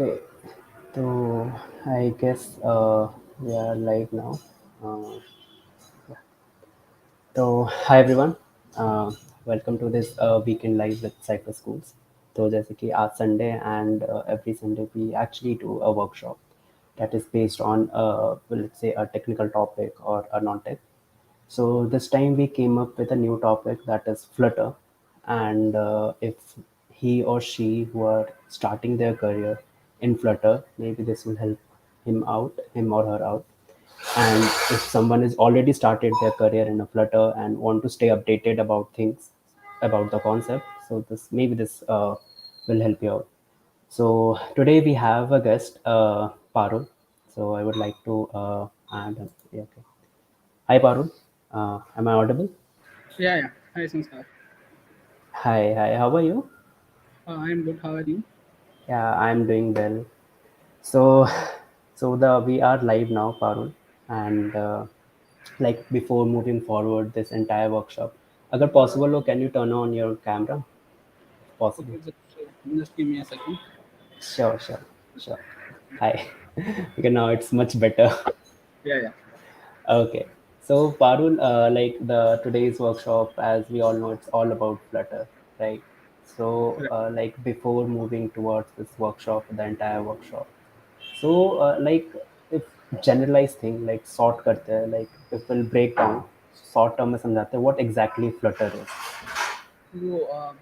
Okay, so I guess we are live now. Uh, hi everyone, uh, welcome to this weekend live with Cypher Schools. तो जैसे कि आज Sunday and every Sunday we actually do a workshop that is based on let's say a technical topic or a non-tech. So this time we came up with a new topic that is Flutter, and if he or she who are starting their career in Flutter, maybe this will help him or her out. And if someone has already started their career in a Flutter and want to stay updated about things, about the concept, so this will help you out. So today we have a guest, Parul. So I would like to add. Yeah, okay. Hi, Parul. Am I audible? Yeah, yeah. Hi, Sanskar. Hi, hi. How are you? I'm good. How are you? Yeah, I'm doing well. So, so we are live now, Parul, and like before moving forward this entire workshop, agar possible ho, can you turn on your camera if possible? Okay, just give me a second. Sure, sure, sure. Hi. Okay, now it's much better. Yeah, yeah. Okay. So Parul, like the today's workshop, as we all know, it's all about Flutter, right? So Right. like before moving towards this workshop, the entire workshop. So like if generalized thing like sort करते हैं, like if we'll break down short term में समझाते हैं what exactly Flutter is.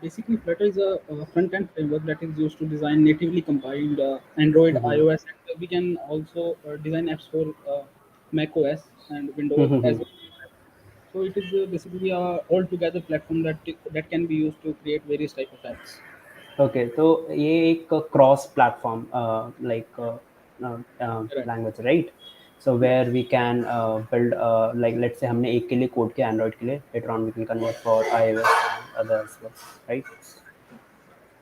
Basically, Flutter is a front-end framework that is used to design natively compiled Android, Mm-hmm. iOS, and we can also design apps for Mac OS and Windows as well. So it is basically a altogether platform that can be used to create various type of apps. Okay, तो ये एक cross platform like Right. language, right? So Yes. where we can build like let's say हमने एक के लिए code किया Android के लिए, later on we can convert for iOS and others as well, right?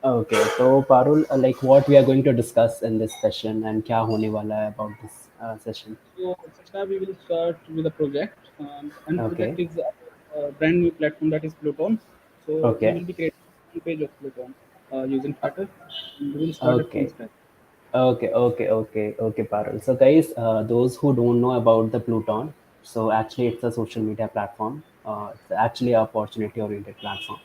Okay, so Parul, like what we are going to discuss in this session and क्या होने वाला है about this session. So, Sanskar, we will start with a project, and the project Okay, is a brand new platform that is Pluton. So, we okay, will be creating one page of Pluton using Flutter, and we will start it from okay. scratch. Okay, Parul. So, guys, those who don't know about the Pluton, so actually, it's a social media platform. It's actually a opportunity-oriented platform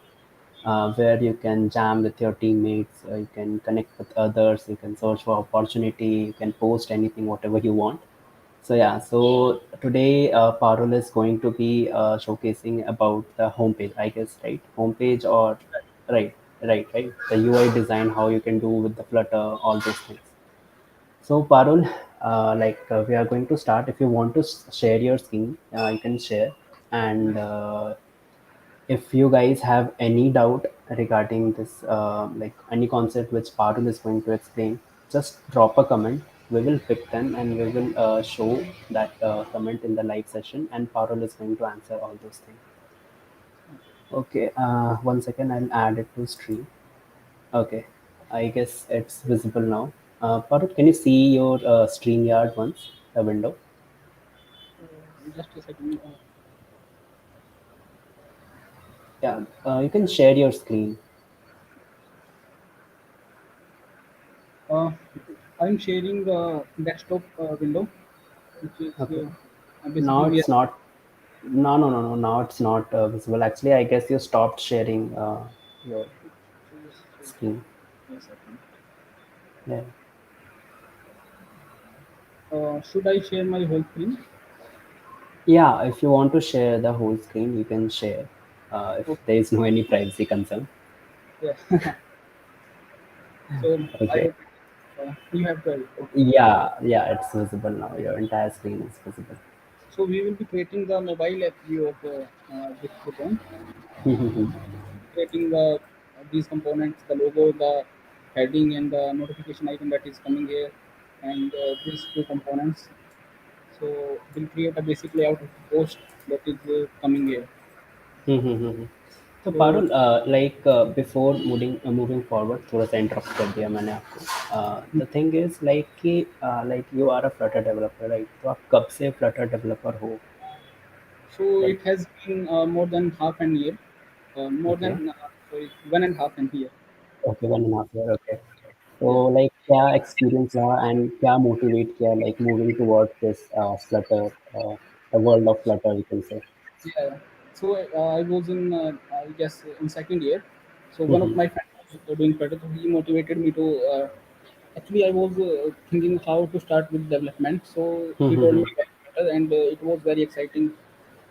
where you can jam with your teammates, you can connect with others, you can search for opportunity, you can post anything, whatever you want. So yeah, so today Parul is going to be showcasing about the homepage, I guess, right? Homepage or right, right. The UI design, how you can do with the Flutter, all those things. So Parul, we are going to start. If you want to share your screen, you can share. And if you guys have any doubt regarding this, like any concept which Parul is going to explain, just drop a comment. We will pick them and we will show that comment in the live session. And Parul is going to answer all those things. Okay, 1 second. I'll add it to stream. Okay, I guess it's visible now. Parul, can you see your StreamYard once, the window? Just a second. Yeah, you can share your screen. Uh, I'm sharing the desktop window, which is Okay. Now basically we are. it's not. No. Now it's not visible. Actually, I guess you stopped sharing your Just screen. a second. Yeah. Should I share my whole screen? Yeah. If you want to share the whole screen, you can share. If Okay. there is no any privacy concern. Yeah. So I Okay. hope you have to. Okay. Yeah. It's visible now. Your entire screen is visible. So we will be creating the mobile app view of this Pluton, creating these components, the logo, the heading, and the notification icon that is coming here, and these two components. So we'll create a basic layout of the post that is coming here. तो So Parul before moving forward थोड़ा सा interrupt कर दिया मैंने आपको the thing is like कि like you are a Flutter developer right तो आप कब से फ्लटर डेवलपर हो so like it has been more than half an year, more okay than sorry 1.5 year. Okay 1.5 year okay तो yeah. Like क्या experience रहा and क्या motivate किया like moving towards this Flutter the world of Flutter you can say. Yeah. So I was in, I guess, in second year. So one of Mhm. my friends was doing Flutter, so he motivated me to. Actually, I was thinking how to start with development. So he told me Mhm. about Flutter, and it was very exciting.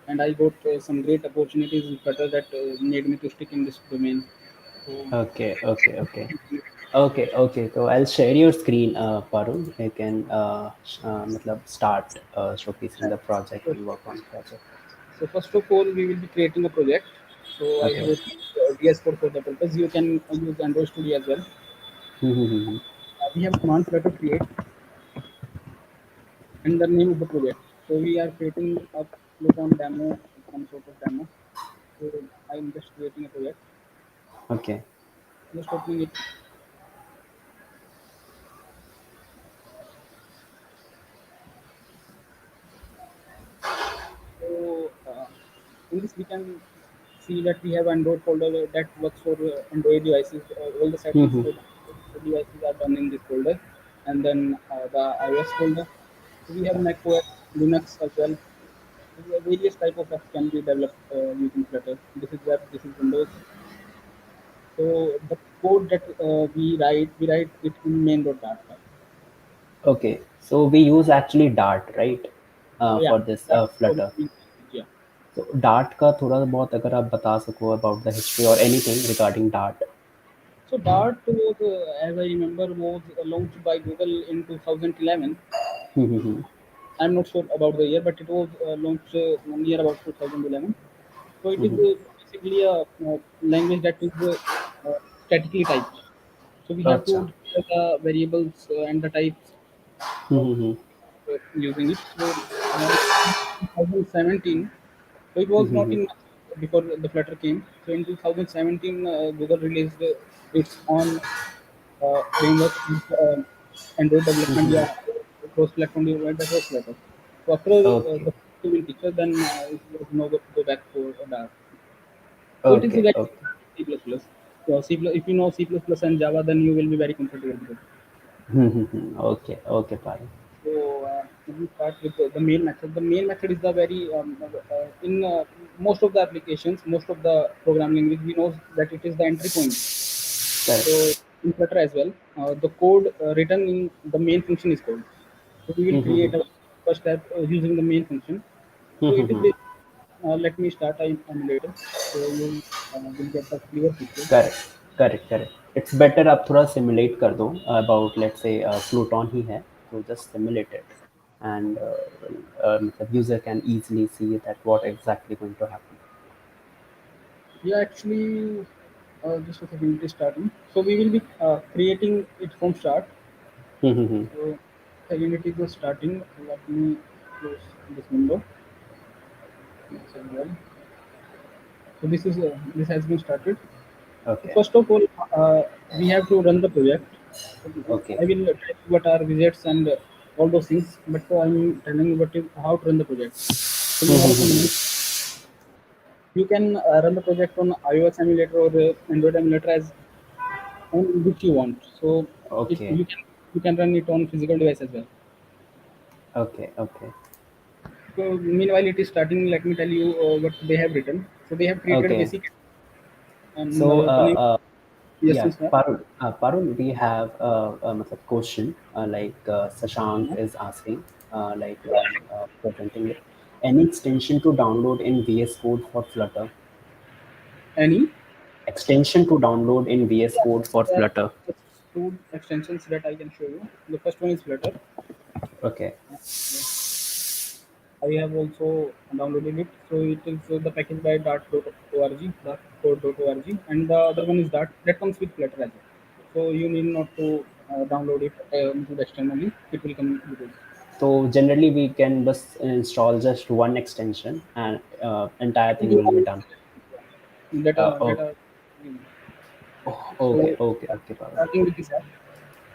And I got some great opportunities in Flutter that made me to stick in this domain. So Okay, okay, okay. Okay, okay. So I'll share your screen, Parul. You can matlab start showcasing the project so and work on project. so first of all, we will be creating a project. So I have Okay. opened VS Code for the purpose. You can use Android Studio as well. Mm-hmm. We have command Flutter create and the name of the project. So we are creating a Pluton demo, some sort of demo. So I'm just creating a project, Okay. just opening it. So in this we can see that we have Android folder that works for Android devices. All the settings Mm-hmm. for the devices are done in this folder, and then the iOS folder. So we have Mac OS, Linux as well. So various type of apps can be developed using Flutter. This is web, this is Windows. So the code that we write it in main.dart file. Okay. So we use actually Dart, right? Yeah, For this that's Flutter. programming language, yeah. So Dart का थोड़ा बहुत अगर आप बता सको about the history or anything regarding Dart. So Dart was, as I remember, was launched by Google in 2011. Mm-hmm. I'm not sure about the year, but it was launched near about 2011. So it is Mm-hmm. basically a language that is statically typed. So we have to अच्छा. declare the variables and the types of Mm-hmm. using it. So in 2017, so it was not Mm-hmm. in before the Flutter came. So in 2017, Google released its own framework with Android development. Yeah, cross-platform development that was Flutter. So after Okay. the civil teacher, then it was no go back for Dart. So it is Okay. very Okay. C++. So if you know C++ and Java, then you will be very comfortable with it. Okay. Okay, Parul. So let me start with the main method. The main method is the very in most of the applications, most of the programming language, we know that it is the entry point. So Correct. in Flutter as well, the code written in the main function is called. So we will Mm-hmm. create a first step using the main function. So it is Mm-hmm. let me start an emulator. So you will get a clear picture. Correct correct correct it's better आप थोड़ा simulate कर दो about let's say प्लूटॉन ही है तो just simulate it and मतलब user can easily see that what exactly going to happen. Yeah, actually, just a second, it is starting. So we will be creating it from start. Mm-hmm. So again, it is just starting. Let me close this window. Yes, as well. So this has been started. So Okay. first of all, we have to run the project. So Okay. I will tell you what are widgets and all those things, but I'm telling you what is how to run the project. So you have a command. Mm-hmm. You can run the project on iOS emulator or Android emulator as on which you want. So it Okay. you can run it on physical device as well. Okay. Okay. So meanwhile it is starting. Let me tell you what they have written. So they have created a Okay. basic and So the name. Yes, yeah, yes, sir. Parul, we have a matlab question like Sashank is asking, like while presenting it. Any extension to download in VS Code for Flutter? Any? Extension to download in VS Yeah, Code for there are Flutter. just two extensions that I can show you. The first one is Flutter. Okay. I have also downloaded it. So it is the package by dart.org, dart.org, and the other one is Dart that comes with Flutter as well. So you need not to download it into the externally. It will come with it. So generally we can just install just one extension and entire And thing you will be have done. that Oh, are okay, so okay, okay, Parul. starting with this app.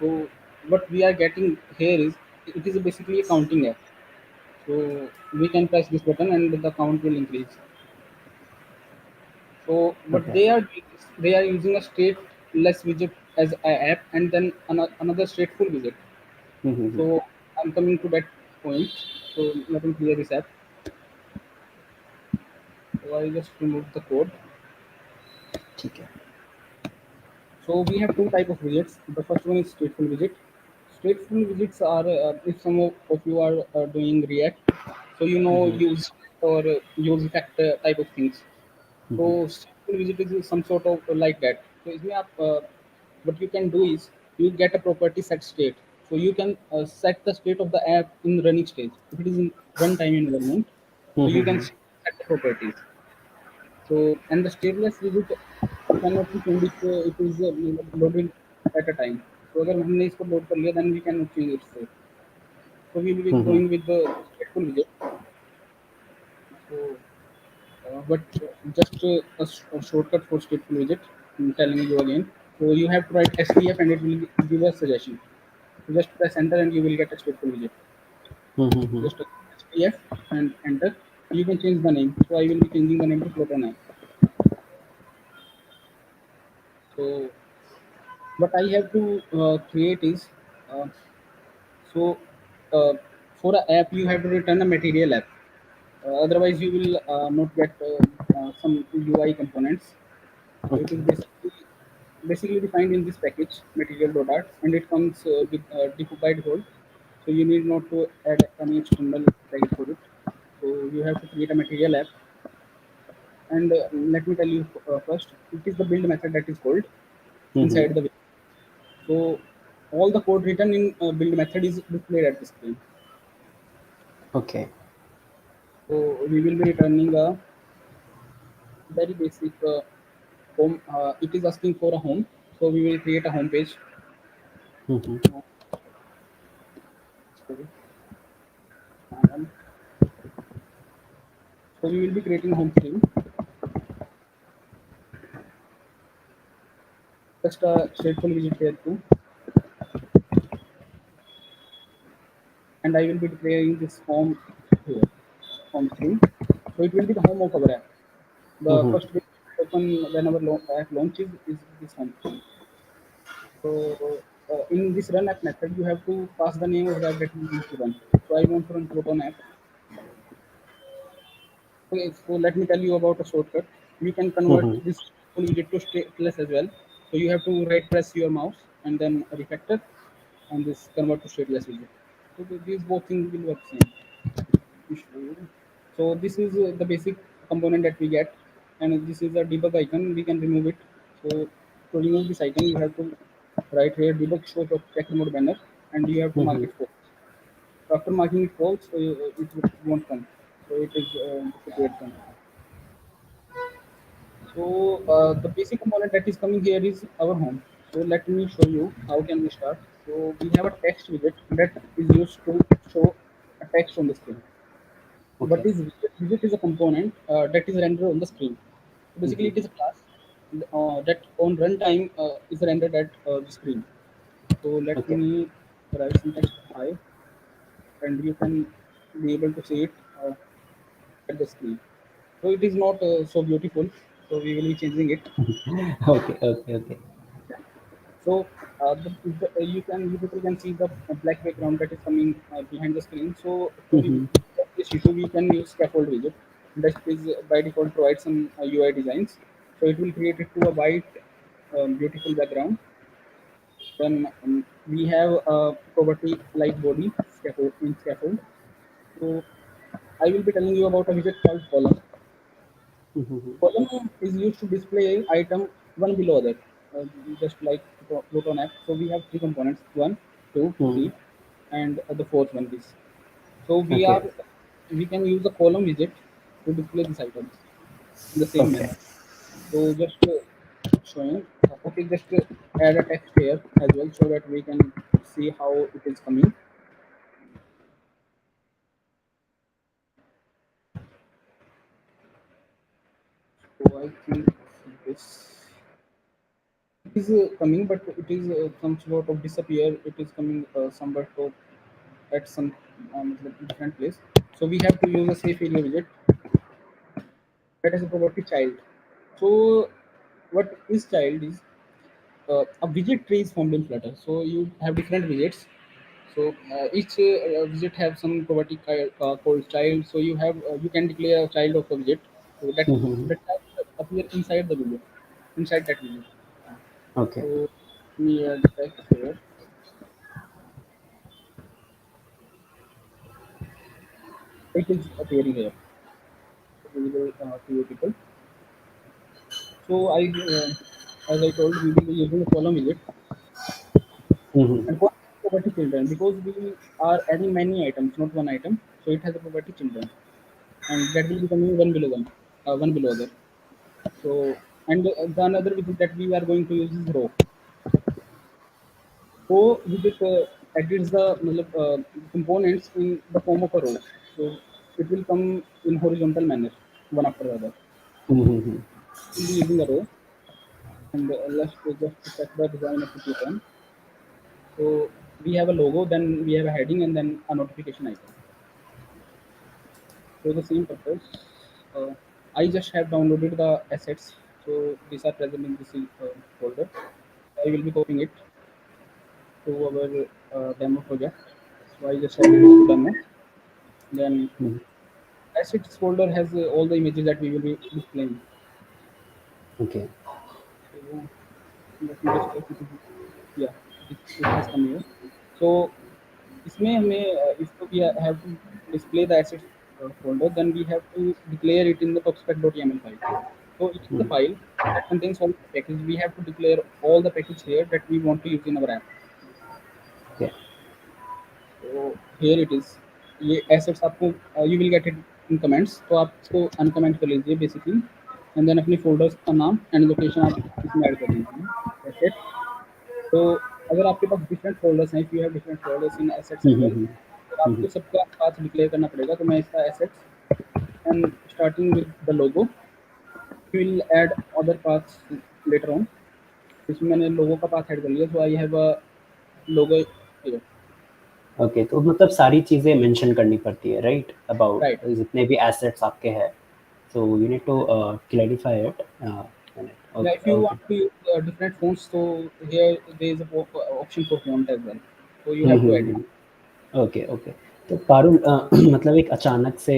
So what we are getting here is it is basically a counting app. So we can press this button and the count will increase. So what Okay. they are doing is they are using a stateless widget as an app, and then another stateful widget. Mm-hmm. So I'm coming to that point. So let me clear this app. So I just remove the code. ठीक है. So we have two type of widgets. The first one is stateful widget. Stateful widgets are if some of you are doing React, so you know Mm-hmm. use or use effect type of things. So Mm-hmm. stateful widget is some sort of like that. So इसमें आप what you can do is you get a property set state. So you can set the state of the app in running stage. If it is in runtime environment, so you can Mm-hmm. set the properties. So, and the stateless widget cannot be changed if it is loaded at a time. So अगर हमने इसको load कर लिया, then we cannot change its state. So we will be Mm-hmm. going with the stateful widget. So, but just a shortcut for stateful widget. I'm telling you again. So you have to write SDF and it will give a suggestion. So just press enter and you will get a stateful widget. Mm-hmm. Just SDF and enter. You can change the name. So I will be changing the name to Flutter now. So what I have to create is uh, so for an app you have to return a material app. Otherwise you will not get some UI components. So it is Okay. basically defined in this package material.art, and it comes with default by default. So you need not to add any external package for it. So you have to create a material app, and let me tell you first, it is the build method that is called Mm-hmm. inside the. So all the code written in build method is displayed at the screen. Okay. So we will be returning a very basic home. It is asking for a home. So we will create a home page. Mm-hmm. Uh, sorry. So we will be creating a home screen. Just a stateful widget here too. And I will be declaring this home here, home screen. So it will be the home of our app. The Mm-hmm. first page open when our app launches is this home screen. So in this run app method, you have to pass the name of the app that you want to run. So I want to run Proton app. Okay, so let me tell you about a shortcut. You can convert Mm-hmm. this full widget to stateless as well. So you have to right press your mouse and then a refactor and this convert to stateless widget. So these both things will work same. Let me show you. So this is the basic component that we get, and this is a debug icon. We can remove it. So to remove this icon, you have to write here debug show check mode banner, and you have to mark Mm-hmm. it false. So after marking it false, won't come. So it is disappeared from. So the basic component that is coming here is our home. So let me show you how can we start. So we have a text widget that is used to show a text on the screen. What Okay. is widget? Widget is a component that is rendered on the screen. So basically, Mm-hmm. it is a class that on runtime is rendered at the screen. So let Okay. me write some text hi, and you can be able to see it at the screen. So it is not so beautiful. So we will be changing it. Okay. Okay. Okay. So you people can see the black background that is coming behind the screen. So to Mm-hmm. remove this issue, we can use scaffold widget. That is by default provide some UI designs. So it will create it to a white, beautiful background. Then we have a property like body scaffold in scaffold. So I will be telling you about a widget called column. Mm-hmm. Column is used to display item one below other, just like Proton app. So we have three components: one, two, Mm-hmm. three, and the fourth one is. So Okay. we can use the column widget to display these items in the same Okay. manner. So just showing. Okay, just add a text here as well so that we can see how it is coming. So I think this is coming, but it is some sort of disappear. It is coming somewhere to at some different place. So we have to use a safe area widget that is a property child. So what is child is a widget tree is formed in Flutter. So you have different widgets. So each widget have some property called child. So you can declare a child of a widget. So Mm-hmm. that child appear inside the widget, inside that widget. Okay. So let me add text here. It is appearing here. Visible to you people. So as I told, we will be using a column widget. Mm-hmm. And what is property children? Because we are adding many items, not one item. So it has a property children, and that will be coming one below other. So and the another widget that we are going to use is row. Row widget edits the components in the form of a row. So it will come in horizontal manner, one after the other. Mm-hmm. We'll be using a row, and let's just check the design of the Python. So we have a logo, then we have a heading, and then a notification icon. For the same purpose, uh, I just have downloaded the assets. So these are present in this folder. I will be copying it to our demo project. So I just added it to demo. Then Mm-hmm. assets folder has all the images that we will be displaying. Okay. So let me just check it. Yeah, it has come here. So इसमें हमें इसको we have to display the assets folder, then we have to declare it in the pubspec.yaml file. So it is the Mm-hmm. file that contains all the package. We have to declare all the package here that we want to use in our app. Okay. So here it is. ये assets आपको you will get it in comments. तो आप इसको uncomment कर लीजिए basically, and then अपनी folders का नाम and location आप इसमें ऐड कर दीजिए. That's it. तो अगर आपके पास डिफरेंट फोल्डर्स हैं, if you have different folders in assets as well, Mm-hmm. तो Mm-hmm. आपको सबका पाथ डिक्लेयर करना पड़ेगा. तो मैं इसका assets and starting with the logo will add other paths later on. इसमें मैंने लोगो का पाथ ऐड कर लिया. So I have a logo here. Okay, तो मतलब सारी चीज़ें मेंशन करनी पड़ती है, राइट? राइट. अबाउट जितने भी एसेट्स आपके हैं, so you need to clarify it. Yeah okay, if you okay. Want to use different fonts, so here there is a option for font as well, so you hmm, have hmm, to edit. Hmm. Okay, okay. तो पारुल, मतलब एक अचानक से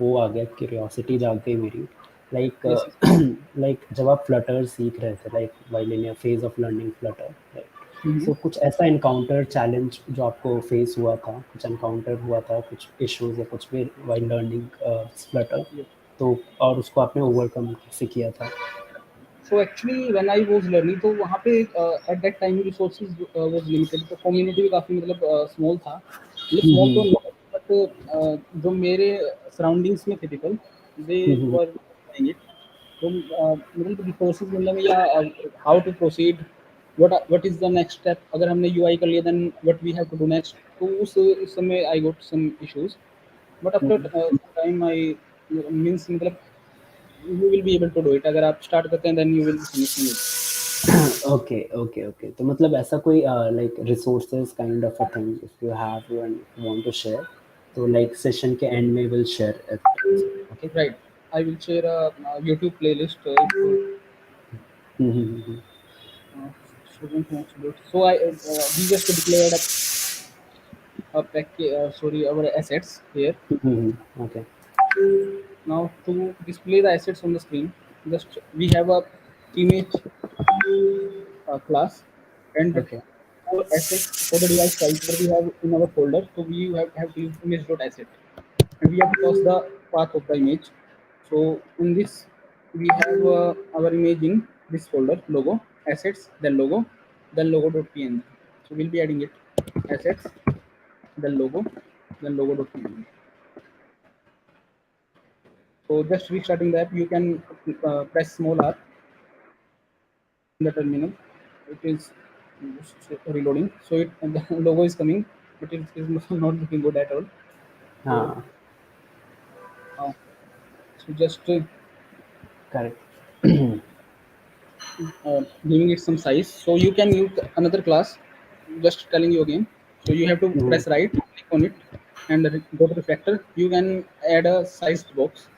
वो आ गया, curiosity जाग गई मेरी. Like Yes, yes. लाइक जब आप फ्लटर सीख रहे थे, like while in your phase of learning Flutter, right? Mm-hmm. सो कुछ ऐसा एनकाउंटर चैलेंज जो आपको फेस हुआ था, कुछ एनकाउंटर हुआ था, कुछ इश्यूज़ या कुछ भी व्हाइल लर्निंग फ्लटर, Yes. तो और उसको आपने ओवरकम कैसे किया था? So actually when I was learning, तो वहाँ पे at that time resources was limited. तो community भी काफ़ी मतलब small था. मतलब हुँ, small तो हुँ. नहीं, but जो मेरे surroundings में थे people, they hmm, hmm. were doing it. तो मतलब resources मतलब या how to proceed, what is the next step. अगर हमने UI कर लिया, then what we have to do next. तो उस समय I got some issues. But hmm, after hmm. some time I means मतलब you will be able to do it. अगर आप start करते हैं, then you will be finishing it. Okay, okay, okay. तो मतलब ऐसा कोई like resources kind of a thing if you have and want to share, तो लाइक सेशन के एंड में will share it. Okay. Right. I will share a YouTube playlist if uh, student wants to do it. So we just declared a sorry, our assets here. Okay, Now to display the assets on the screen, just we have a image class, and okay. for assets for the device type that we have in our folder. So we have to use image.asset, and we have to pass the path of the image. So in this we have our image in this folder, logo, assets, then logo.png. So we'll be adding it, assets, then logo.png. So just restarting the app, you can press small r in the terminal. It is reloading. So the logo is coming, but it is not looking good at all. So, हाँ, uh, so just correct. giving it some size. So you can use another class. Just telling you again. So you have to press right, click on it, and go to refactor. You can add a sized box,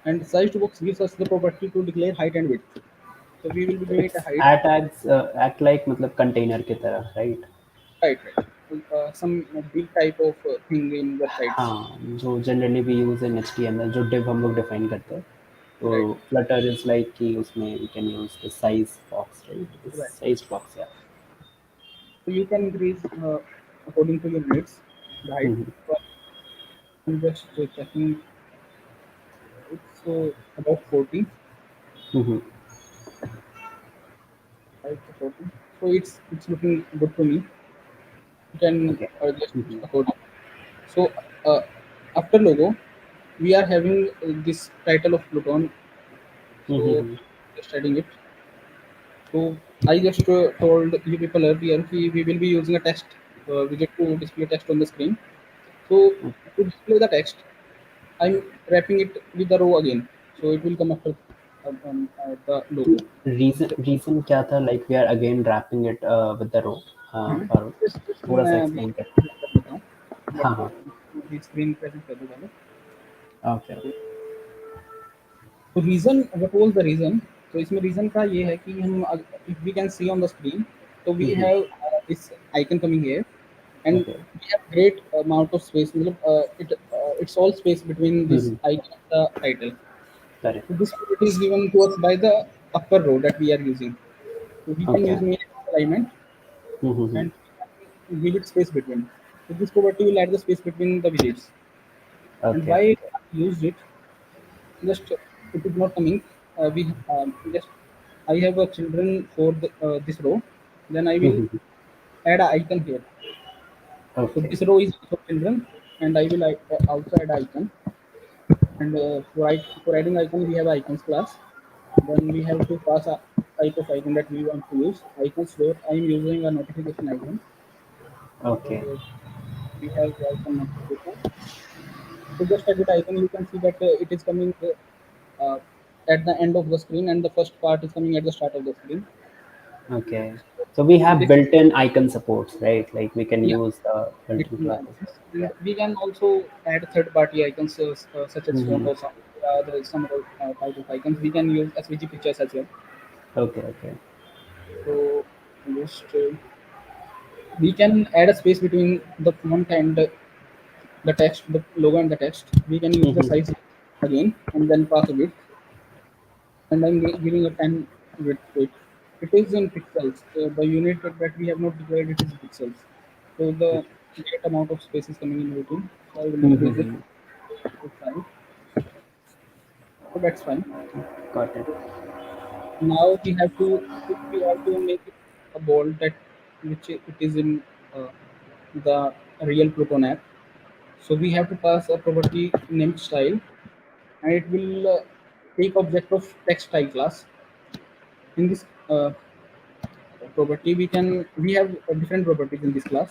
and sized box gives us the property to declare height and width. So we will be giving it a It's height. act like मतलब container की तरह, right? Right, right. Some big type of thing in websites. हाँ, जो generally भी use in HTML जो div हम लोग define करते हैं, तो Right, Flutter इज लाइक कि उसमें we can use the size box, right? The right. size box, yeah. So you can increase according to your needs the height. Mm-hmm. So I'm just checking. It's about 40, Mm-hmm. right? 40. So it's looking good to me. You can Okay. adjust it Mm-hmm. according. So uh, after logo, we are having this title of Pluton. So Mm-hmm. just adding it. So I just told you people earlier we will be using a text widget to display text on the screen. So to display the text, I'm wrapping it with the row again. So it will come after the तो logo. Reason क्या था, like we are again wrapping it with the row? Parul, Just थोड़ा-सा मैं explain कर। कर देता हूँ हाँ, बट हाँ। अभी स्क्रीन प्रेजेंट कर दो पहले. Okay, okay. तो reason what was the reason. तो इसमें रीजन का ये है कि हम if we can see on the screen तो we hmm, have this icon coming here and okay. We have great amount of space मतलब it's all space between hmm, this hmm. Icon and the title. So correct. this property is given to us by the upper row that we are using. So we can okay. use main alignment hmm, hmm, hmm. and give it space between. So this property will add the space between the widgets. And okay. why I used it? Just it is not coming. We just I have a children for this row. Then I hmm, will hmm, hmm. add an icon here. So okay, this row is for children, and I will also add icon. And for adding icon, we have icons class. Then we have to pass a type of icon that we want to use. Icons dot. I am using a notification icon. Okay, So we have icon notification. So just edit icon, you can see that it is coming at the end of the screen, and the first part is coming at the start of the screen. Okay. So we have This built-in icon supports, right? Like we can yeah, use built-in built-in classes. icons, and Yeah. we can also add third-party icons such as font Mm-hmm. or some other type of icons. We can use SVG pictures as well. Okay, okay. So just we can add a space between the font and the text, the logo and the text. We can use the Mm-hmm. size again and then pass a width, and I'm giving a 10 width to it. It is in pixels. The unit that we have not declared it is pixels. So the great amount of space is coming in between. So I will increase it Mm-hmm. to 5. So that's fine. Got it. Now we have to if we want to make it a bold that which it is in uh, the real Proton app. So we have to pass a property named style, and it will take object of text style class. In this property, we have different properties in this class.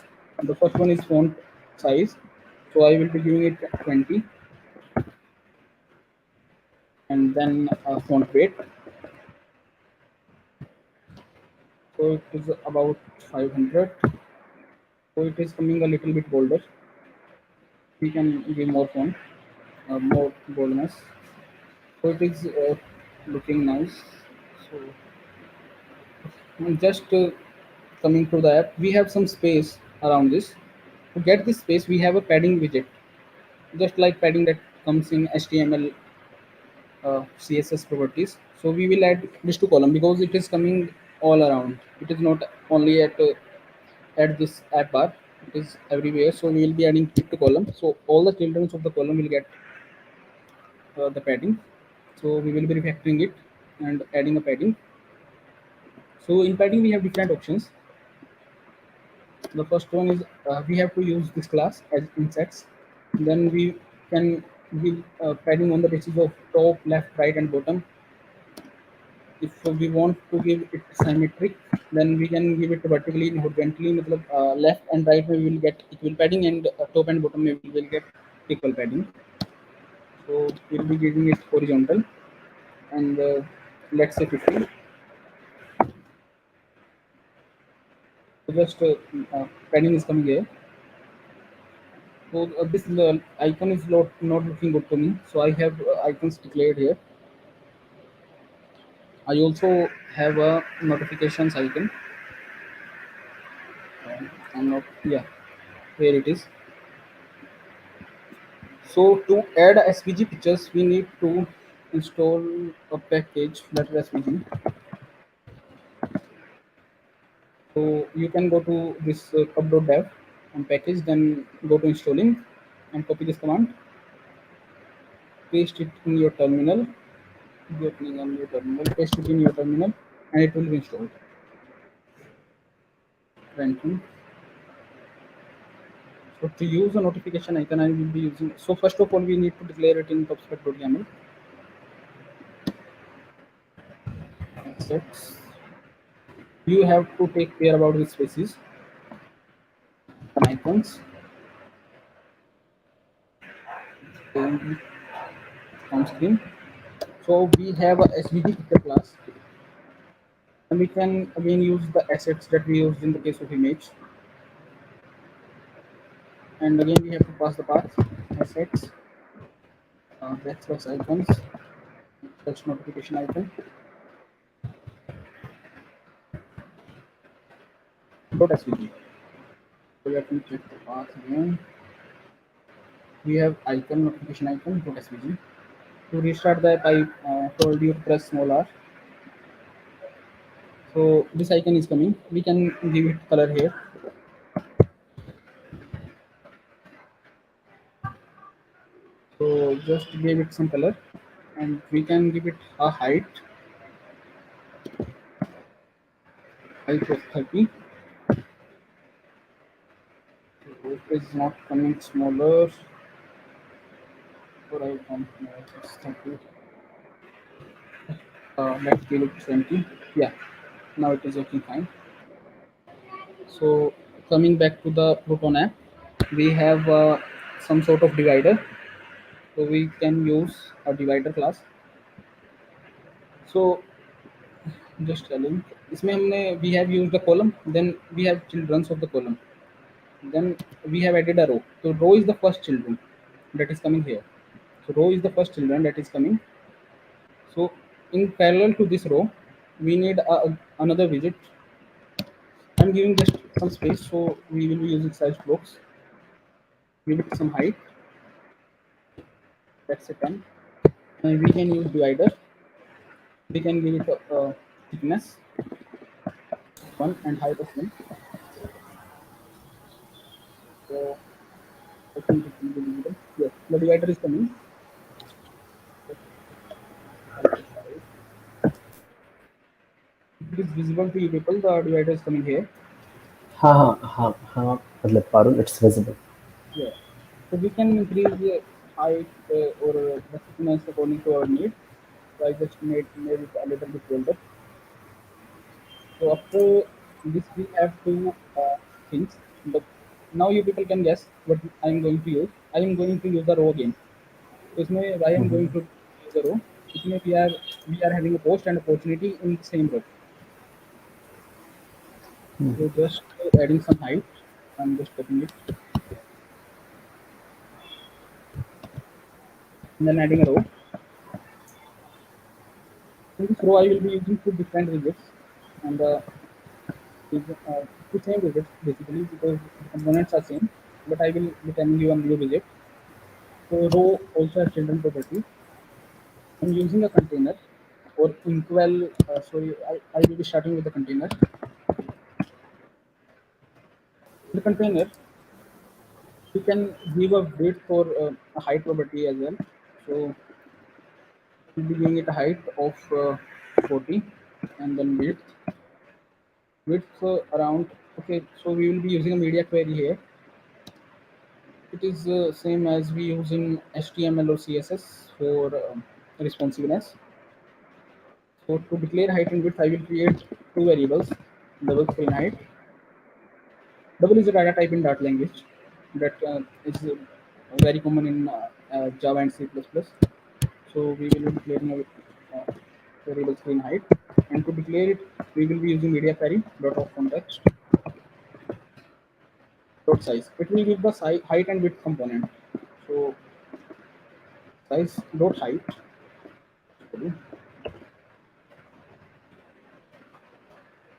The first one is font size. So I will be giving it 20, and then font weight. So it is about 500. So it is coming a little bit bolder. We can give more font, more boldness. So it is looking nice. So just coming to the app, we have some space around this. To get this space, we have a padding widget, just like padding that comes in HTML CSS properties. So we will add this to column because it is coming all around. It is not only at this app bar. It is everywhere. So we will be adding it to column. So all the children of the column will get the padding. So we will be refactoring it and adding a padding. So in padding we have different options. The first one is we have to use this class as insets. Then we can give padding on the basis of top, left, right, and bottom. If we want to give it symmetric, then we can give it vertically and horizontally. मतलब, left and right we will get equal padding, and top and bottom we will get equal padding. So we'll be giving it horizontal, and let's say 50. So just padding is coming here. So this icon is not looking good to me. So I have icons declared here. I also have a notifications icon. I'm not, yeah, here it is. So to add SVG pictures, we need to install a package Flutter SVG. So you can go to this pub.dev and package, then go to installing and copy this command, paste it in your terminal, be opening on your terminal, paste it in your terminal, and it will be installed. Run. So to use a notification icon, I will be using. So first of all, we need to declare it in pubspec.yaml. Assets. You have to take care about the spaces and icons. And on screen. So we have a SVG picture class, and we can again use the assets that we used in the case of image. And again, we have to pass the path assets, backslash icons, touch notification icon, dot svg. So let me check the path again. We have icon notification icon dot svg. To restart that, I told you to press small r. So this icon is coming. We can give it color here. So just give it some color, and we can give it a height of 30. So it is not coming smaller. Or I don't know. It's 30. Let's give it 20. Yeah, now it is working fine. So coming back to the Proton app, we have some sort of divider. So we can use a divider class. So just telling, इसमें हमने we have used the column, then we have childrens of the column, then we have added a row. So row is the first children that is coming here. So row is the first children that is coming. So in parallel to this row, we need another widget. I'm giving just some space, so we will be using size blocks. Give it some height. That's a 10. And we can use divider. We can give it a thickness 1 and height of 1. So I think it will be visible. Yes, the divider is coming. If it is visible to you people, the divider is coming here. हाँ हाँ हाँ हाँ मतलब Parul it's visible. Yeah. So we can increase the height or the thickness according to our need. So I just made it a little bit bolder. So after this, we have two things. But now you people can guess what I am going to use. I am going to use the row again. So इसमें I am going to use the row. इसमें we are having a post and opportunity in the same row. So just adding some height. I'm just copying it. And then adding a row. In this row, I will be using two different widgets, and two same widgets basically because the components are same. But I will be telling you a new widget. So row also has children property. I'm using a container or inkwell. Sorry, I will be starting with the container. The container, you can give a width or a height property as well. So we'll be giving it a height of 40, and then width around. Okay, so we will be using a media query here. It is same as we use in HTML or CSS for responsiveness. So to declare height and width, I will create two variables: double screen height. Double is a data type in Dart language that is very common in Java and C++. So we will be declaring a variable screen height, and to declare it, we will be using media query dot of context dot size. It will give the height and width component. So size dot height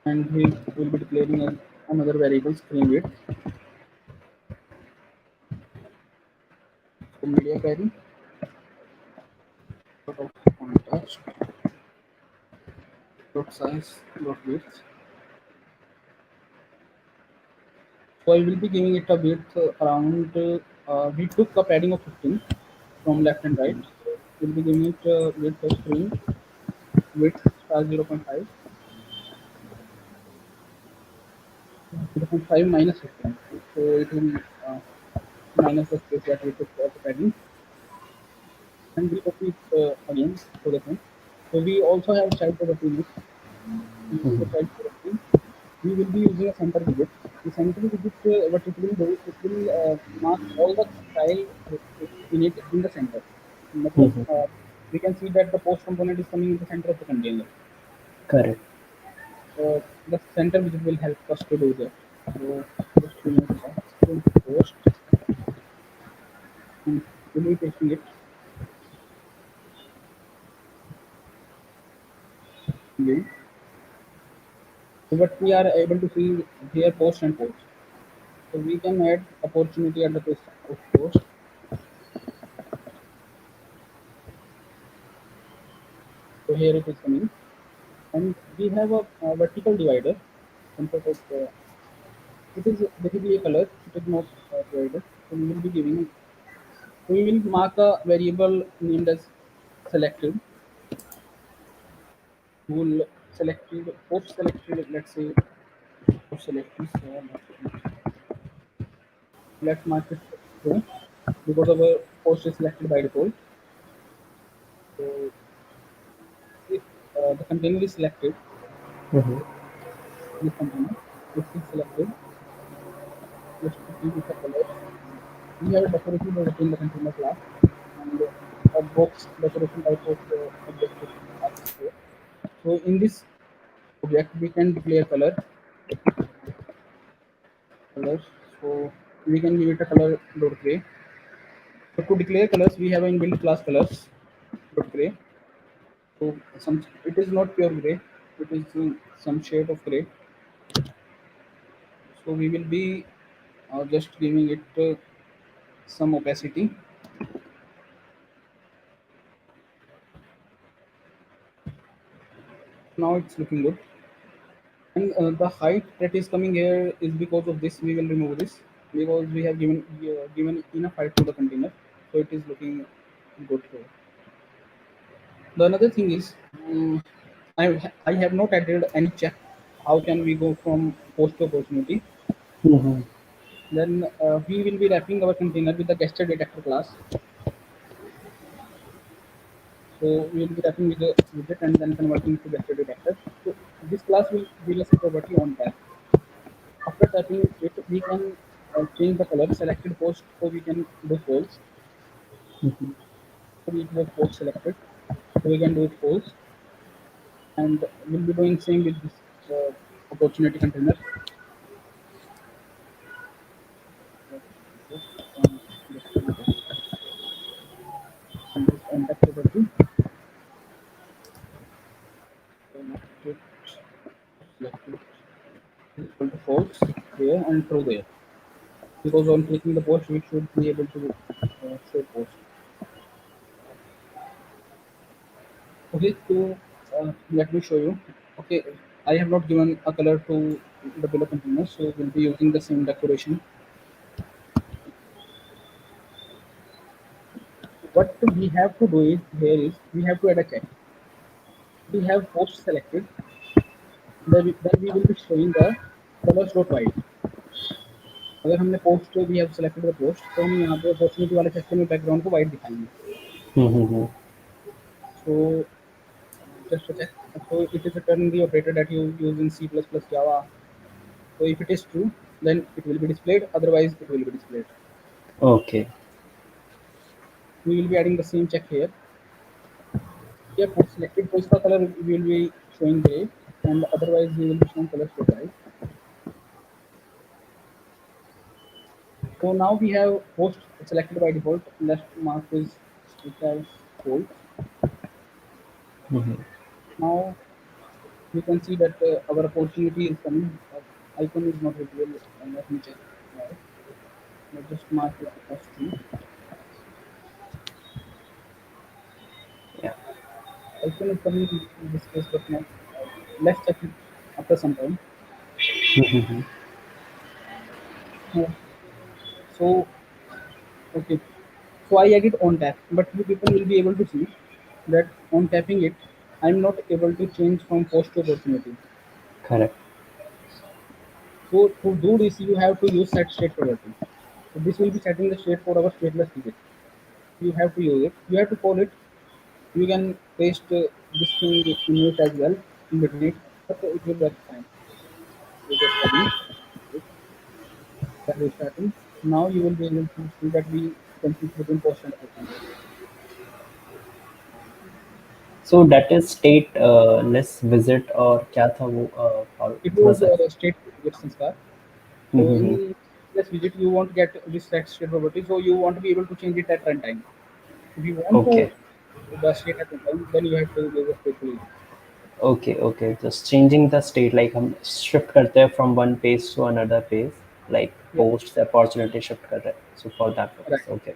and he will be declaring another variable screen width. So media query dot of context dot size dot width. So I will be giving it a width around. We took a padding of 15 from left and right. So we'll be giving it width of screen width star 0.5, 0.5 minus 15. So it will minus the space that we took for the padding, and we copy it again to the thing. So we also have child property in it. In the child property, we will be using a center widget. The center widget, what it will do, it will mark all the style in it in the center. Matlab, we can see that the post component is coming in the center of the container. Correct. The center widget will help us to do that. So just give me a sec. Post and we'll be pasting it again. So what we are able to see here, post and post. So we can add opportunity at the place of post. So here it is coming, and we have a vertical divider. Some sort of it is basically a color. It is not divider. So we will be giving. We will mark a variable named as selected. We will selected post selected. Let's say post selected. So let's mark it true because our post is selected by default. So if the container is selected, Mm-hmm. this container, this is selected. Let's proceed with the colors. We have a decoration within the container class and a box decoration type of object is access here. So in this object, we can declare colors. So we can give it a color dot gray. So to declare colors, we have an inbuilt class colors dot gray. So some it is not pure gray. It is some shade of gray. So we will be just giving it some opacity. Now it's looking good. And the height that is coming here is because of this. We will remove this because we have given enough height to the container, so it is looking good here. The another thing is, I have not added any check. How can we go from post to opportunity? Mm-hmm. Then we will be wrapping our container with the gesture detector class. So we will be wrapping with the widget and then converting to gesture detector. So this class will give us a property on tap. After tapping it, we can change the color. Selected post, so we can do false. Mm-hmm. So it was post selected, so we can do it false. And we'll be doing same with this opportunity container. And this enter property, selected, selected is equal to false there and true there. Because on clicking the post, we should be able to show post. Okay, so let me show you. Okay, I have not given a color to the below container, so we'll be using the same decoration. What we have to do is here is we have to add a check. We have post selected, then we will be showing the colors dot white. अगर हमने post we have selected the post तो हम यहाँ पे opportunity वाले section में background को white दिखाएंगे. Mm-hmm. So just to check, so it is returning the operator that you use in C++ Java. So if it is true, then it will be displayed, otherwise it will be displayed. Okay. We will be adding the same check here. Here post selected post का color will be showing gray and otherwise we will be showing colors to white. So now we have post selected by default. Left mark is it as false. Mm-hmm. Now we can see that our opportunity is coming. Icon is not visible. Let me check. Why? Let's just mark it as true. Yeah. Icon is coming in this case, but not. Let's check it after some time. Uh, so okay, so I added on tap, but you people will be able to see that on tapping it, I'm not able to change from post to opportunity. Correct. So to do this, you have to use set state property. So this will be setting the state for our stateless digit. You have to use it. You have to call it. You can paste this thing in it as well in between it, but it will work fine. You just submit it, that is starting. Now you will be able to see that we can switch between post and opportunity. So that is state less visit और क्या था वो और It थोड़ा was सा. state widget star. So hmm. in this widget, you want to get this set state property. So you want to be able to change it at runtime. If you want okay. to the state at runtime, then you have to use a stateful. Okay okay just changing the state like हम shift करते हैं from one page to another page like Yeah, post से opportunity shift कर रहे हैं so for that right. Purpose okay.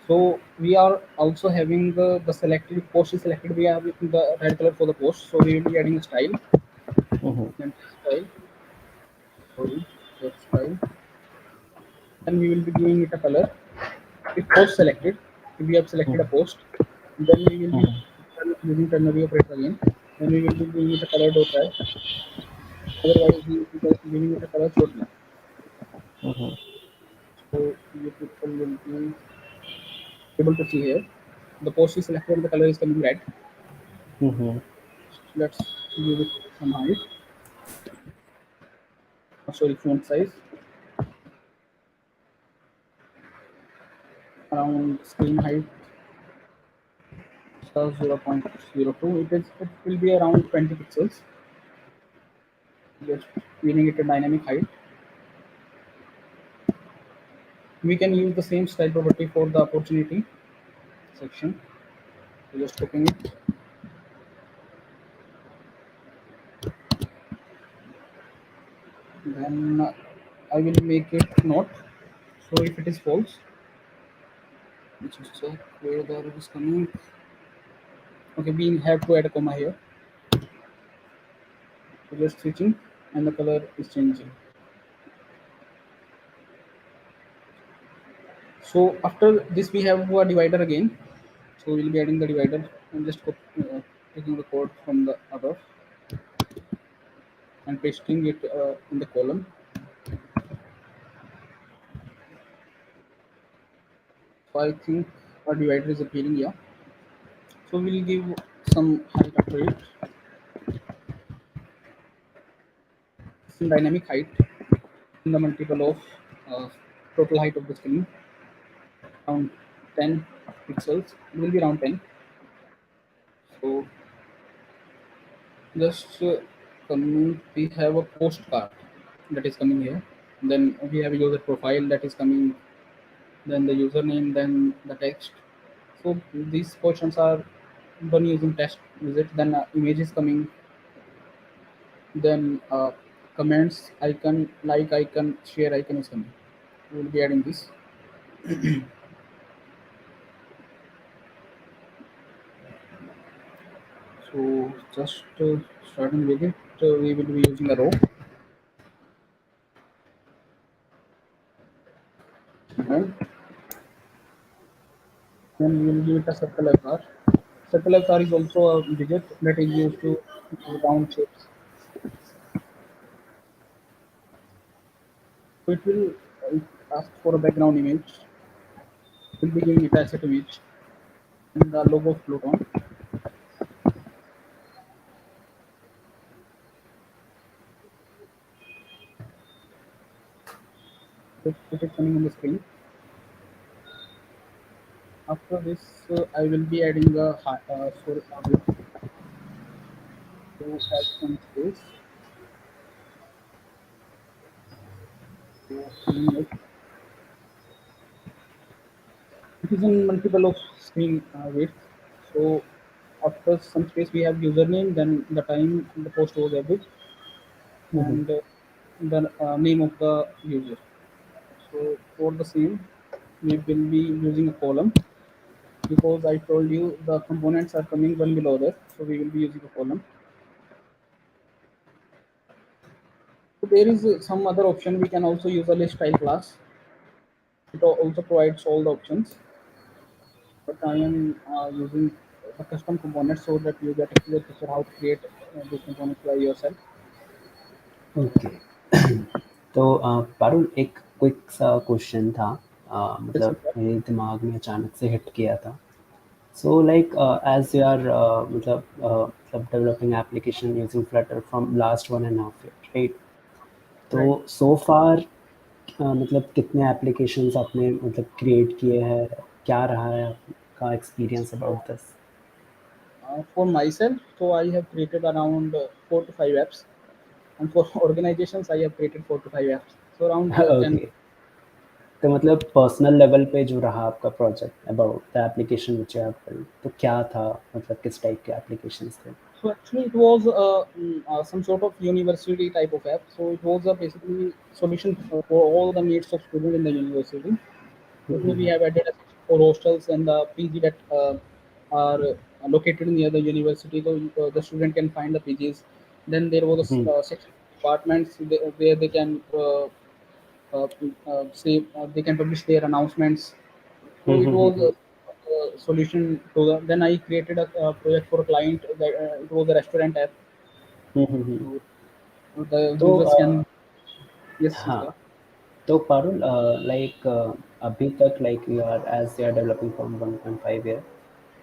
So we are also having the selected post is selected. We have the red color for the post. So we will be adding a style. Hmm. Then style. Sorry, that style. Then we will be giving it a color. If post selected, if we have selected a post, then we will be hmm. using ternary operator again. Then we will be giving it a color dot red. Otherwise, we will be giving it a color shortly. Hmm. So you people will be able to see here. The post is selected and the color is coming red. Hmm. Let's give it some height. Sorry, font size around screen height 0.02. It will be around 20 pixels. Just giving it a dynamic height. We can use the same style property for the opportunity section. So just copying it. Then I will make it not. So if it is false, let's just check where the error is coming. Okay, we have to add a comma here. So just switching and the color is changing. So after this we have a divider again. So we'll be adding the divider and just taking the code from the above and pasting it in the column. So I think our divider is appearing here. So we'll give some height after it, some dynamic height in the multiple of uh, total height of the screen, around 10 pixels. It will be around 10. So just coming, we have a postcard that is coming here. Then we have a user profile that is coming, then the username, then the text. So these portions are done using test visit. Then image is coming, then comments icon, like icon, share icon is coming. We will be adding this. So just starting with it, we will be using a row. And then we will give it a circle avatar. Circle avatar is also a widget that is used to do round shapes. So it will ask for a background image. We'll be giving it as an image and the logo of Pluton. It is coming on the screen. After this, I will be adding sorry, to add some space. So, it is in multiple of screen width. So after some space we have username, then the time the post was added, Mhm. and the name of the user. So for the same, we will be using a column because I told you the components are coming one below that, so we will be using a column. So there is some other option. We can also use a list style class. It also provides all the options, but I am using the custom components so that you get a clear picture how to create these components by yourself. Okay. तो पारुल एक quick सा question था, Yes, मतलब मेरे दिमाग में अचानक से हिट किया था। So like as you are मतलब developing application using Flutter from last 1.5 year, right? तो right. सो फार मतलब कितने एप्लीकेशंस आपने मतलब क्रिएट किए हैं? क्या रहा है आपका experience about this? For myself, so I have created around 4 to 5 apps, and for organizations, I have created 4 to 5 apps. So around 10. Okay. तो मतलब पर्सनल लेवल पे जो रहा आपका project about the application which you have built, तो क्या था? मतलब किस टाइप के एप्लीकेशंस थे? So actually, it was some sort of university type of app. So it was a basically solution for all the needs of students in the university. So we have added a section for hostels and the PG that are located near the university, so the student can find the PGs. Then there was a section of departments where they can say they can publish their announcements. So it was a solution to the. Then I created a project for a client that it was a restaurant app. So the तो users can. Yes, yes, हाँ, sir. तो Parul like अभी तक like you are as you are developing from 1.5 year,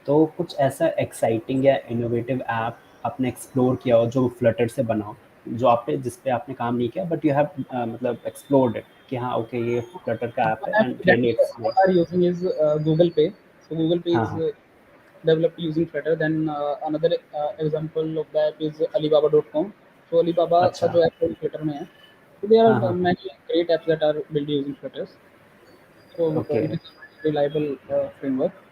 तो कुछ ऐसा exciting या innovative app आपने एक्सप्लोर किया हो जो फ्लटर से बना हो, जो आप पे जिस पे आपने काम नहीं किया बट यू हैव मतलब एक्सप्लोर्ड इट कि हाँ ओके ये फ्लटर का ऐप One है app and that really we it's all nice? are using is Google Pay. So Google Pay हाँ is हाँ। developed using Flutter. Then another example of the app is Alibaba.com. So Alibaba का अच्छा। जो app है वो Flutter में है. So there हाँ are हाँ हाँ। many great apps that are built using Flutter. So okay. it is a reliable framework.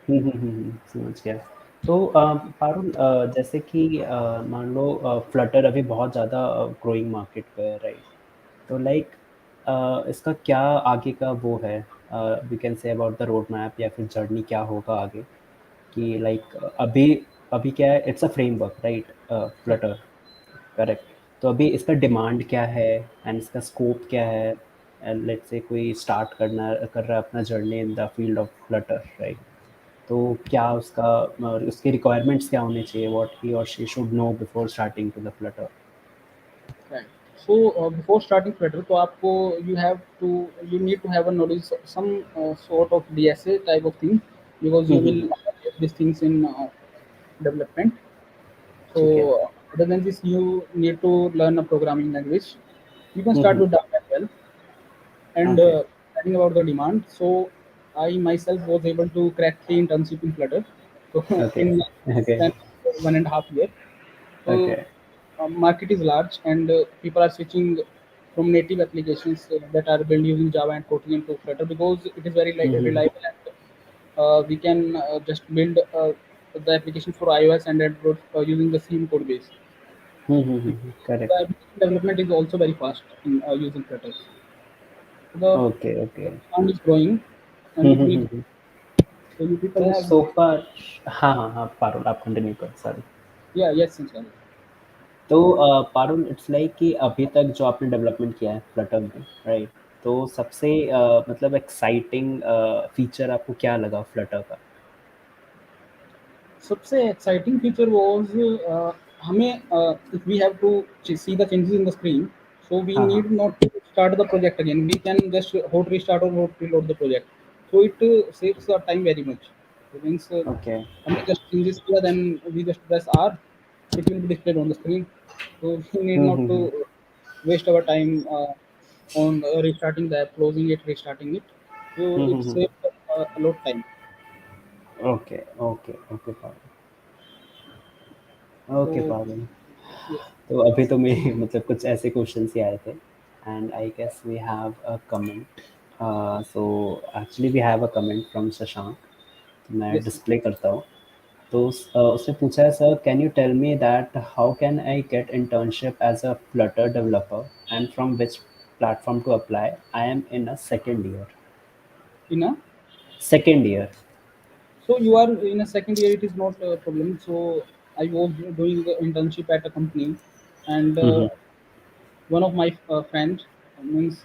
समझ गया। तो पारुल जैसे कि मान लो फ्लटर अभी बहुत ज़्यादा ग्रोइंग मार्केट पे है, राइट? तो लाइक इसका क्या आगे का वो है, we can say about the road map या फिर जर्नी क्या होगा आगे? कि लाइक अभी अभी क्या है, it's a framework, right? Right. Flutter, correct? तो अभी इसका डिमांड क्या है एंड इसका स्कोप क्या है? लेट्स से कोई स्टार्ट कर रहा है अपना journey in the field of Flutter, right? तो क्या उसका उसके रिक्वायरमेंट्स क्या होने चाहिए, व्हाट ही और she should know before starting to the Flutter? Right. So before starting Flutter, तो आपको you need to have a knowledge some sort of DSA type of thing because you will use these things in development. So ठीक है। other than this, you need to learn a programming language. You can start with Java as well. And okay. talking about the demand, so I myself was able to crack 3 internship in Flutter. So okay. in okay. span of 1.5 year, okay. so market is large and people are switching from native applications that are built using Java and Kotlin to Flutter because it is very reliable and we can just build the application for iOS and Android using the same code base. The correct. application development is also very fast in using Flutter. The okay okay. demand is growing and it will grow. So you people तो have सो फार, हाँ हाँ हाँ पारुल आप continue कर, sorry. yeah yes Sanchal. तो Parul it's like कि अभी तक जो आपने डेवलपमेंट किया है फ्लटर में, राइट? तो सबसे मतलब एक्साइटिंग फीचर आपको क्या लगा फ्लटर का? सबसे एक्साइटिंग फीचर वाज हमें if we have to see the changes in the screen, so we हाँ हाँ। need not to start the project again. We can just hot restart or hot reload the project. So it saves the time very much. So means okay. हमने just changes किया, then we just press R, it will be displayed on the screen. So we need not to hmm. waste our time on restarting the app, closing it, restarting it. So it hmm. saves a lot time. Okay okay okay Parul. Okay So Parul. yes, तो अभी तो मेरे मतलब कुछ ऐसे questions ही आए थे and I guess we have a comment. So actually we have a comment from Shashank, तो मैं yes. डिस्प्ले करता हूँ। तो उसने पूछा है, sir can you tell me that how can I get internship as a Flutter developer and from which platform to apply? I am in a second year. In a Second year. So you are in a second year, it is not a problem. So I was doing the internship at a company, and Mm-hmm. one of my friends means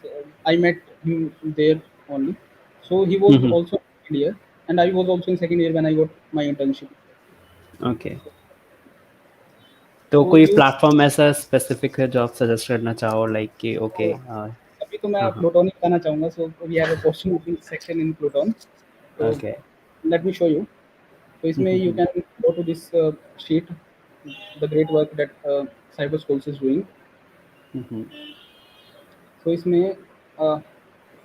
I met him there only. So he was Mm-hmm. also in second year, and I was also in second year when I got my internship. Okay. तो So कोई you platform ऐसा specific है जो आप suggest करना चाहो, like कि okay? so अभी तो मैं हाँ हाँ. प्लूटोन बताना चाहूँगा. So we have a opportunity section in Pluton. So okay. let me show you. So इसमें you hmm. can go to this sheet, the great work that cyber schools is doing. Hmm. So इसमें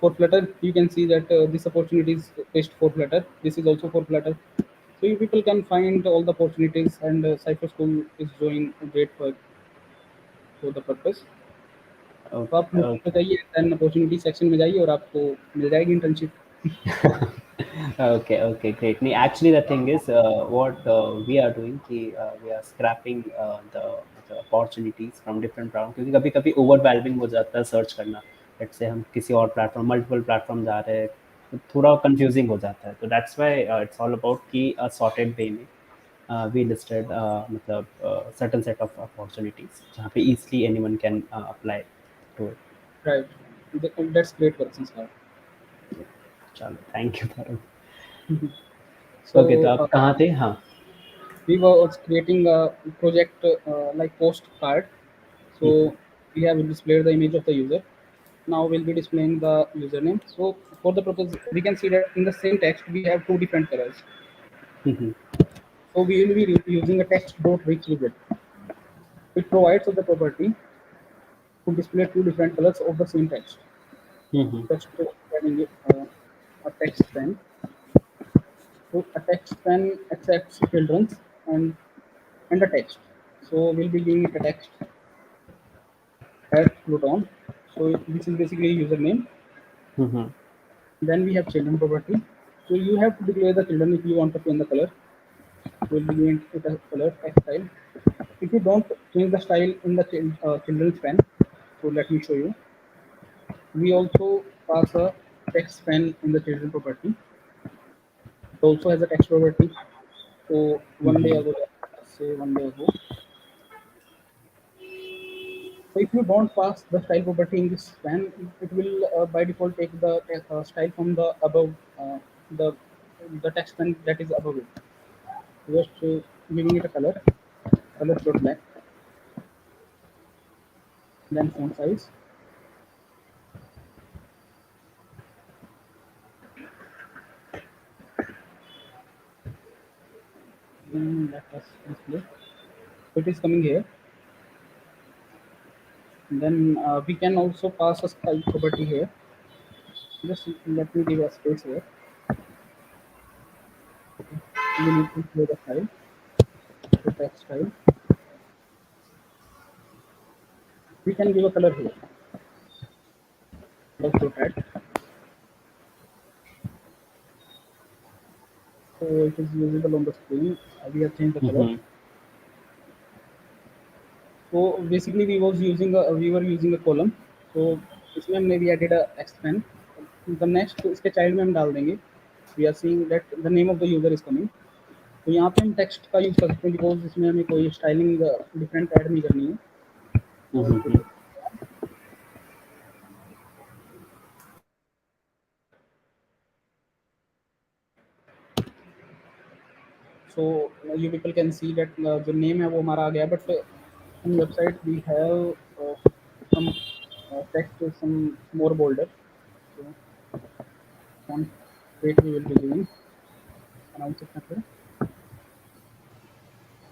for Flutter, you can see that this opportunity is based for Flutter. This is also for Flutter. So you people can find all the opportunities, and Cypher School is doing great work for the purpose. तो आप okay. Pluton पे जाइए, then opportunity section में जाइए और आपको मिल जाएगी internship. Okay, okay, great. नहीं, actually the thing is, what we are doing कि we are scrapping the opportunities from different platforms, क्योंकि कभी कभी overwhelming हो जाता है सर्च करना. लेट्स से हम किसी और प्लेटफॉर्म, मल्टीपल प्लेटफॉर्म जा रहे हैं, तो थोड़ा कंफ्यूजिंग हो जाता है. तो that's why it's all about कि सॉर्टेड वे में we listed मतलब certain set of opportunities जहाँ पे easily anyone can apply to it. Right. That's great work, Sanskar. चलो, थैंक यू पारुल. ओके, तो So आप कहाँ थे? हाँ. we were creating a project like postcard. Hmm. So we have displayed the image of the user. Now we'll be displaying the username. So for the purpose, we can see that in the same text we have two different colors. Hmm. So we will be using a text dot rich widget. It provides us the property to display two different colors of the same text. Hmm. Just having a text pen. So a text pen accepts children's and a text. So we'll be giving it a text at Pluton. So this is basically a username. Hmm. Then we have children property. So you have to declare the children if you want to change the color. We'll be giving it a color text style. If you don't change the style in the children's pen, so let me show you. We also pass a text pen in the children property. It also has a text property. So one day hmm. ago, let's say one day ago. So if you don't pass the style property in this span, it will by default take the style from the above the the text span that is above it. Just giving it a color dot black, then font size. Let us display. So it is coming here. Then we can also pass a style property here. Just let me give a space here. We need to clear the style, the text style. We can give a color here. Let's do that. So it is visible on the screen. We have changed the color. Hmm. So basically we were using a column. So इसमें हमने भी added a text pen. The next इसके child में हम डाल देंगे. We are seeing that the name of the user is coming. तो यहाँ पे हम text का यूज कर सकते हैं because इसमें हमें कोई स्टाइलिंग डिफरेंट ऐड नहीं करनी है. हम्म. So you people can see that जो name है वो हमारा आ गया. But on website we have some text some more bolder. So font weight we will be giving around 600.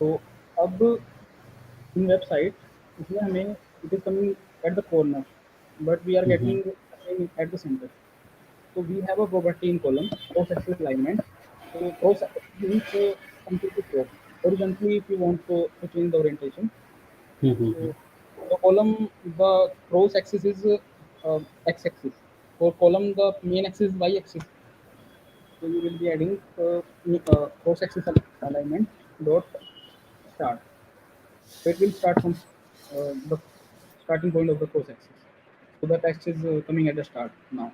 तो अब in website इसमें हमें it is coming at the corner, but we are hmm. getting at the center. So we have a property in column cross axis alignment. So cross axis means completely cross. Horizontally, if you want to change the orientation, hmm. so the column the cross axis is x axis. For column the main axis is y axis. So you will be adding cross axis alignment dot start. So it will start from the starting point of the cross axis. So the text is coming at the start now.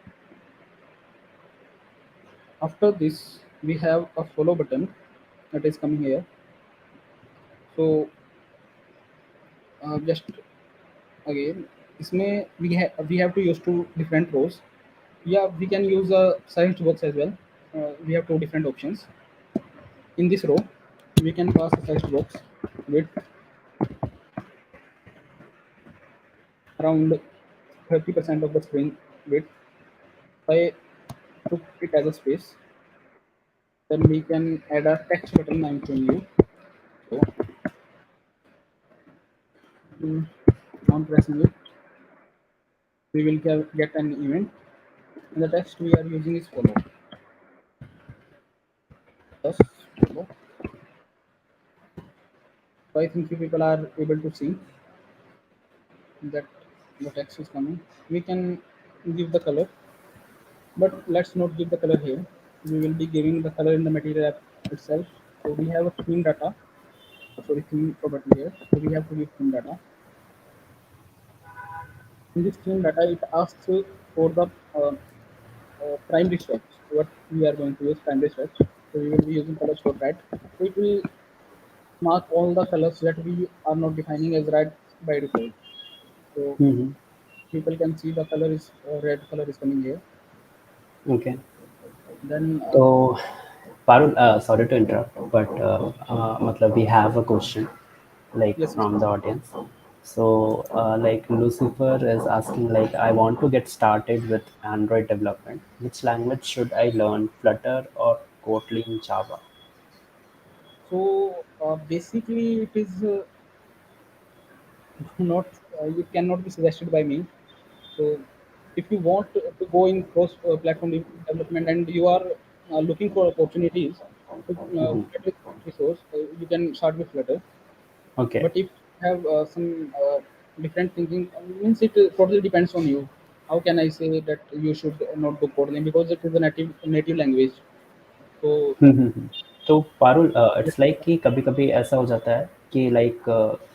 After this, we have a follow button that is coming here. So just again, इसमें we have to use two different rows. Yeah, we can use a sized box as well. We have two different options. In this row, we can pass a sized box with around 30% of the screen width. I took it as a space. Then we can add a text button I'm showing you. So mm, on pressing it, we will get an event. And the text we are using is follow. Thus follow. So I think you people are able to see that the text is coming. We can give the color, but let's not give the color here. We will be giving the color in the material app itself. So we have a theme data, sorry, theme property here. So we have to give theme data. In this theme data, it asks for the primary steps. What we are going to use primary steps. So we will be using colors for that. So it will mark all the colors that we are not defining as red by default. So Mm-hmm. people can see the color is red color is coming here. Okay. Then So, Parul, sorry to interrupt, but matlab we have a question like yes, yes. from the audience. So, like Lucifer is asking, like, I want to get started with Android development. Which language should I learn, Flutter or Kotlin Java? So basically, it is not it cannot be suggested by me. So if you want to go in cross platform development and you are looking for opportunities to Hmm. get with resource, you can start with Flutter. Okay. But if you have some different thinking, means it totally depends on you. How can I say that you should not do coding because it is a native language. So हम्म। तो Parul it's like कि कभी कभी ऐसा हो जाता है कि like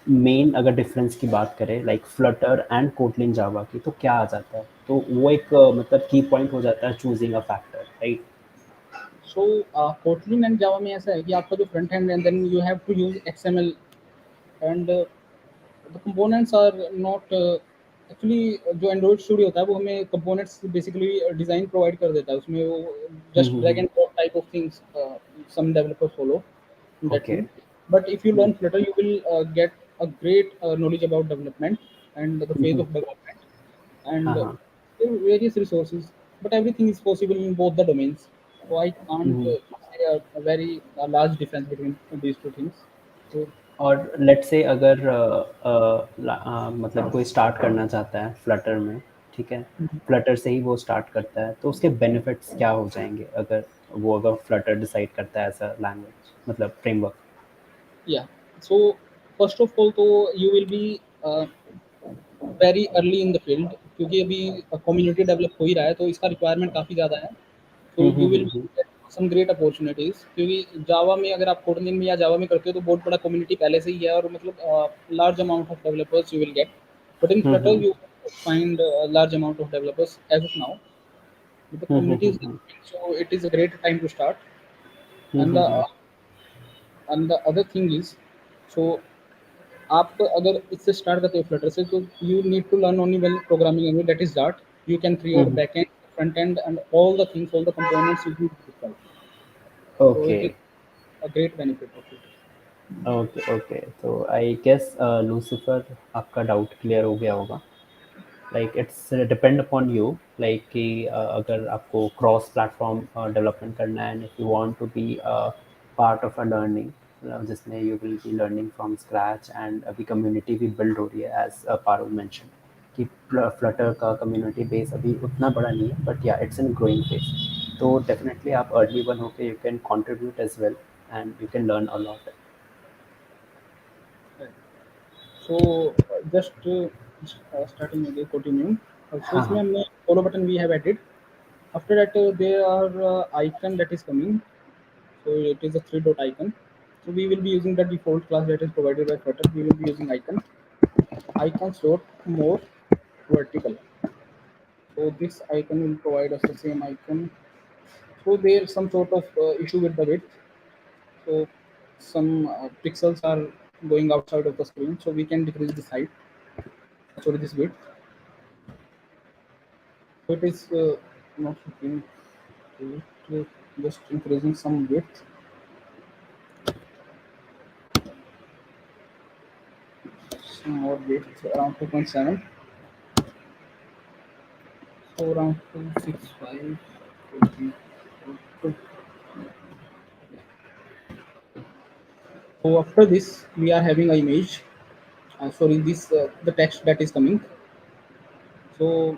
main अगर डिफरेंस की बात करें लाइक फ्लटर एंड कोटलिन जावा की तो क्या आ जाता है तो वो एक मतलब की पॉइंट हो जाता है choosing a factor right. So Kotlin and Java में ऐसा है कि आपका जो front hand and then you have to use XML and the components are not actually जो एंड्रॉइड स्टूडियो होता है वो हमें कंपोनेंट्स बेसिकली डिजाइन प्रोवाइड कर देता है उसमें वो just drag and drop type of things some developers follow in that okay. thing. But if you learn Flutter, you will get a great knowledge about development and the phase of development हाँ and हाँ। there are various resources. But everything is possible in both the domains. So I can't say a very large difference between these two things. So और let's say अगर मतलब कोई start करना चाहता है Flutter में, ठीक है, फ्लटर से ही वो स्टार्ट करता है तो उसके बेनिफिट्स क्या हो जाएंगे अगर वो अगर फ्लटर डिसाइड करता है एज अ लैंग्वेज मतलब framework. yeah. So first of all, तो you will be very early in the field क्योंकि अभी कम्युनिटी डेवलप हो ही रहा है तो इसका रिक्वायरमेंट काफ़ी ज़्यादा है. So you will hmm. Some great opportunities क्योंकि जावा में अगर आप कोडिंग में या जावा में करते हो तो बहुत बड़ा कम्युनिटी पहले से ही है और मतलब large amount of developers you will gate. But in Flutter hmm. You find a large amount of developers as of now. But the community is hmm. developing, so it is a great time to start. And the hmm. other thing is, so आप अगर इससे start करते हो Flutter से तो you need to learn only one programming language that is Dart. You can create hmm. Back end front end and all the things all the components you need. So okay it is a great benefit of it. Okay okay तो I guess Lucifer आपका doubt clear हो गया होगा। Like it's depend upon you like कि अगर आपको cross platform development करना है and if you want to be part of a learning जिसमें you will be learning from scratch and अभी कम्युनिटी भी बिल्ड हो रही है एज पारुल मेंशन कि फ्लटर का कम्युनिटी बेस अभी उतना बड़ा नहीं है but yeah it's in growing phase. तो डेफिनेटली आप अर्ली वन होके you can contribute as well and you can learn a lot. So just starting again continue. So हाँ इसमें हाँ। हमने follow button we have added. After that, there are icon that is coming. So it is a three dot icon. So we will be using the default class that is provided by Flutter. We will be using icons dot more vertical. So this icon will provide us the same icon. So there's some sort of issue with the width. So some pixels are going outside of the screen. So we can decrease this height. Sorry, this width. So it is not looking great. Just increasing some width. Some more width around 2.7. So around 265. So after this, we are having an image. Sorry, this the text that is coming. So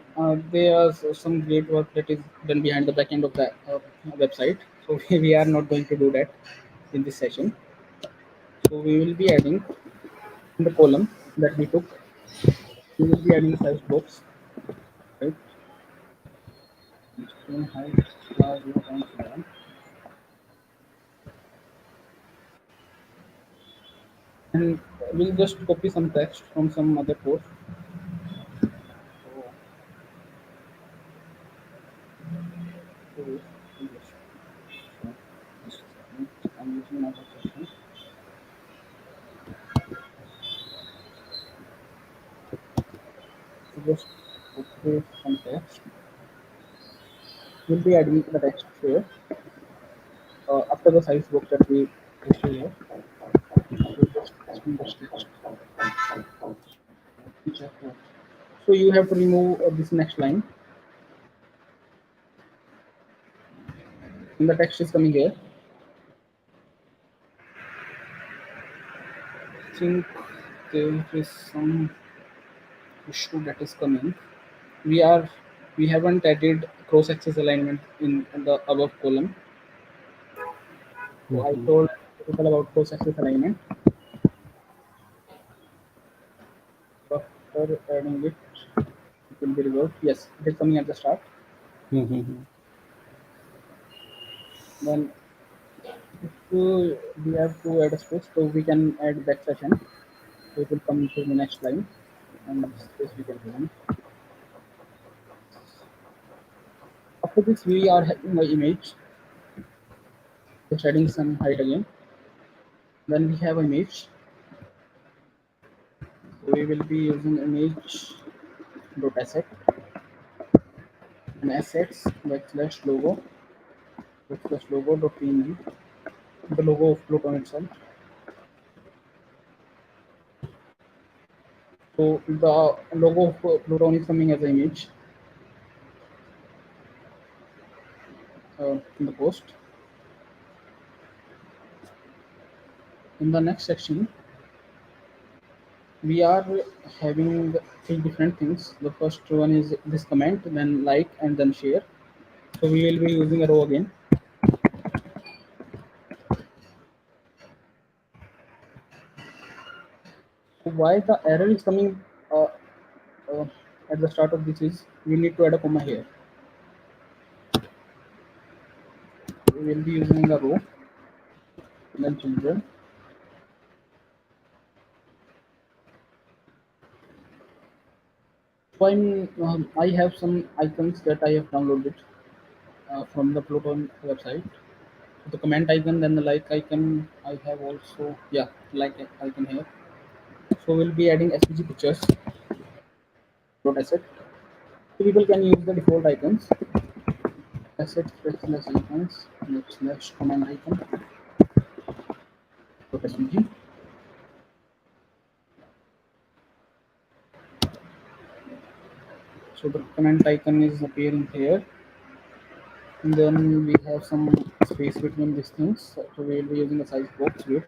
there is some great work that is done behind the back end of the website. So we are not going to do that in this session. So we will be adding in the column that we took. We will be adding size box, right? Screen height 0.7, and we'll just copy some text from some other code. So, so I'm using another session. So just copy some text. We'll be adding the text here after the size box that we pasted here. We'll just pasting this text. So you have to remove this next line. And the text is coming here. I think there is some issue that is coming. We are we haven't added cross-axis alignment in the above column. So I Mm-hmm. told people about cross-axis alignment. After adding it will be resolved. Yes, it is coming at the start. Mm-hmm. Then if we have to add a space, so we can add that session. So it will come to the next line, and space we can remove. After this, we are having the image. Just adding some height again. Then we have image. So we will be using image dot asset and assets backslash logo backslash logo dot png. The logo of Pluton itself. So the logo of Pluton is coming as an image in the post. In the next section, we are having three different things. The first one is this comment, then like, and then share. So we will be using a row again. So why the error is coming uh, uh, at the start of this is we need to add a comma here. We will be using a row, then children. So I have some icons that I have downloaded from the Pluton website. So the comment icon, then the like icon. I have also, yeah, like icon here. So we'll be adding SVG pictures dot asset. So people can use the default icons. Asset slash icons slash command icon dot SVG. So the comment icon is appearing here. And then we have some space between these things. So we will be using a size box width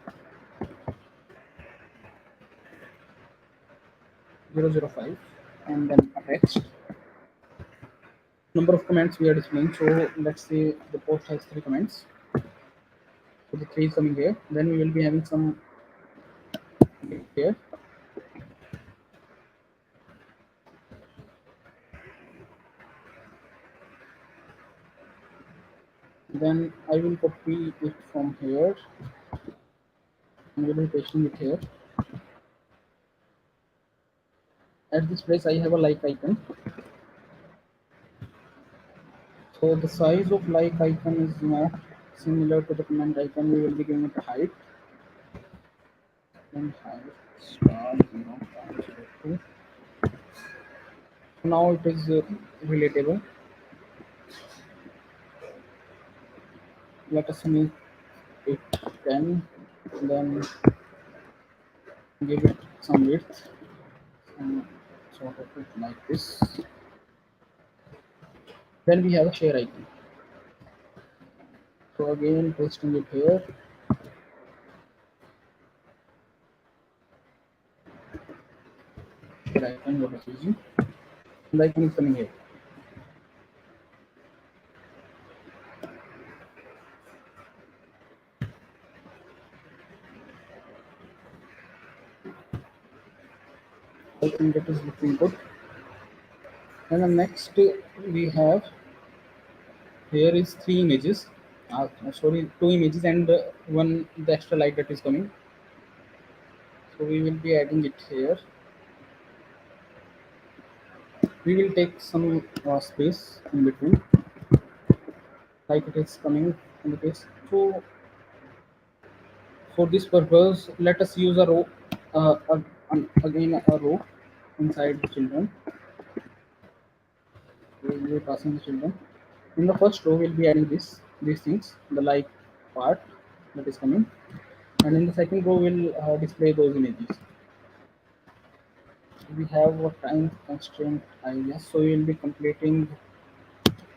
005 and then a text. Number of comments we are displaying. So let's say the post has 3 comments. So the 3 is coming here. Then we will be having some here. Then I will copy it from here and we will be pasting it here. At this place I have a like icon. So the size of like icon is not similar to the comment icon. We will be giving it a height and height star 0.02. So now it is relatable. Let us make it 10, then give it some width, and sort of it like this. Then we have a share icon. So again pasting it here. Share icon what is using. The icon is coming here. I think that is looking good. And the next we have here is three images. Sorry, two images and one the extra light that is coming. So we will be adding it here. We will take some space in between, like it is coming in the case. So for this purpose, let us use a row, again a row inside the children. We will be passing the children. In the first row, we'll be adding these things, the like part that is coming, and in the second row, we'll display those images. We have a time constraint idea, so we will be completing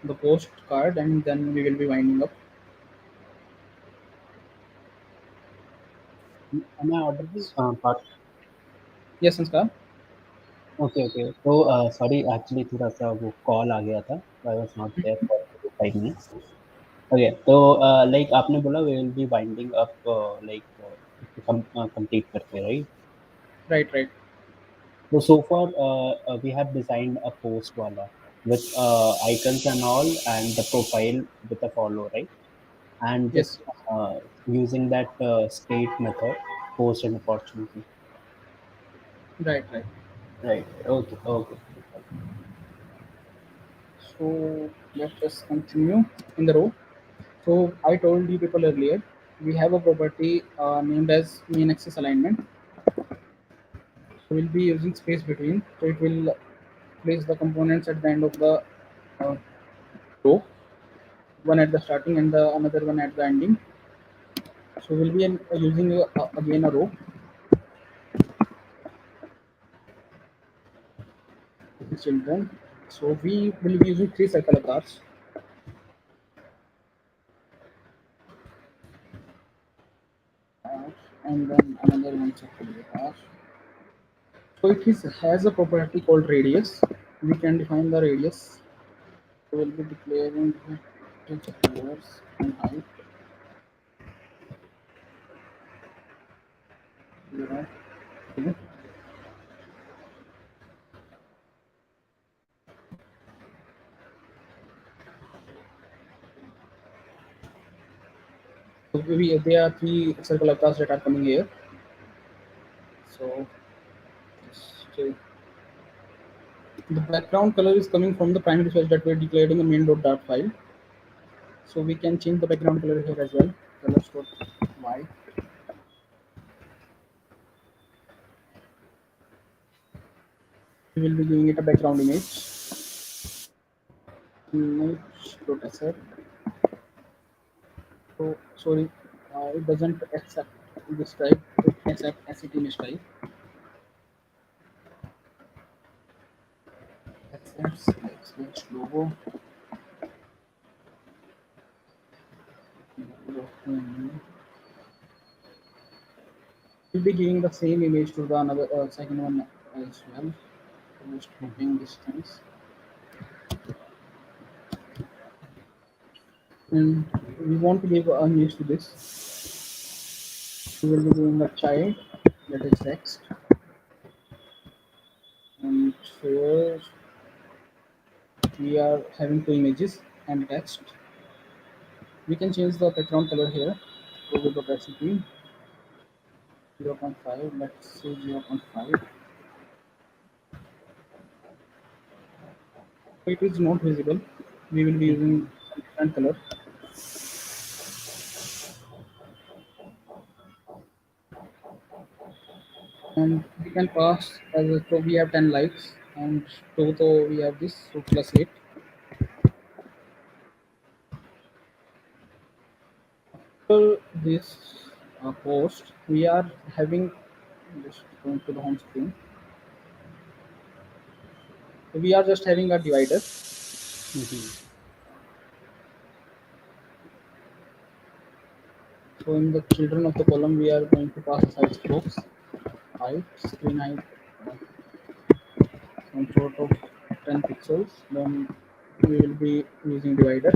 the postcard and then we will be winding up. Am I audible? Part. Yes, Sanskar. Okay okay तो sorry actually थोड़ा सा वो call आ गया था I was not there for 5 minutes okay तो like आपने बोला we will be winding up like complete करके right Right, right. so so far we have designed a post wala with icons and all and the profile with a follow right and just Yes, yes. uh, using that state method post an opportunity Right, right. right okay okay So let us continue in the row. So I told you people earlier, we have a property named as main axis alignment. So we'll be using space between. So it will place the components at the end of the uh, row, one at the starting and the another one at the ending. So we'll be using again a row with the children. So we will be using three circular cars, and then another one circular car. So has a property called radius. We can define the radius. We will be declaring the colors and height. Right. Okay. So there are three circular cars that are coming here. So the background color is coming from the primary source that we're declaring a main.dart file. So we can change the background color here as well. Color dot white. We will be giving it a background image.asset. So sorry, it doesn't accept this type. It accepts asset image type. Accepts slash logo. We'll be giving the same image to the another second one as well. Just copying these things. And we want to give a image to this. We will be giving a child that is text. And here we are having two images and text. We can change the background color here. So with the opacity 0.5, let's say 0.5. It is not visible. We will be using some different color. And we can pass as a, so we have 10 likes and total we have this, so plus 8. After this post, we are having, just going to the home screen, we are just having a divider. So in the children of the column, we are going to pass a size box, height, screen height, some sort of 10 pixels. Then we will be using divider.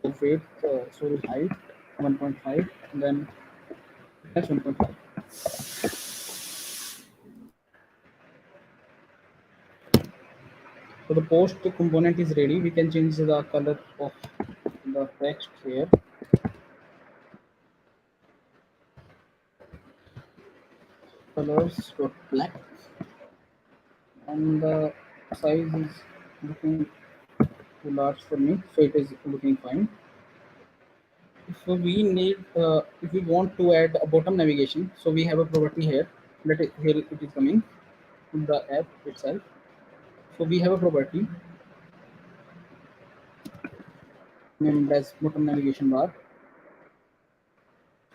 So width, sorry, height 1.5, and then that's 1.5. So the post component is ready. We can change the color of the text here. Colors dot black, and the size is looking too large for me, so it is looking fine. So we need, if we want to add a bottom navigation, so we have a property here. Here it is coming in the app itself. So we have a property named as bottom navigation bar.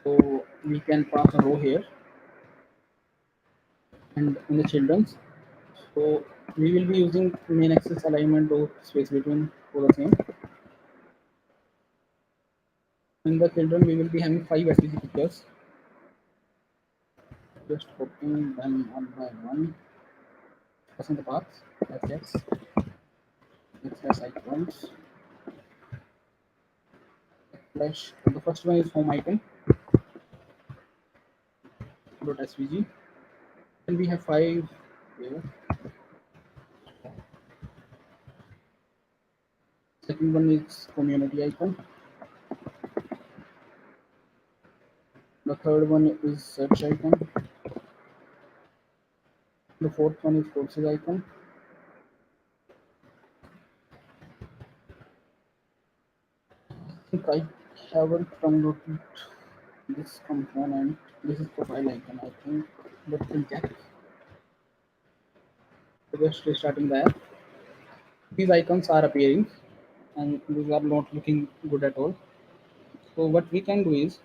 So we can pass a row here and in the children's. So we will be using main axis alignment dot space between for the same. In the children, we will be having 5 SVG pictures. Just copying them one by one. Passing the paths, assets, access icons, flash. The first one is home icon dot svg. Then we have 5 here. Second one is community icon. The third one is search icon. The fourth one is courses icon. I think I haven't downloaded this component. This is profile icon, I think. But we'll check. So just restarting the app. These icons are appearing and these are not looking good at all. So what we can do is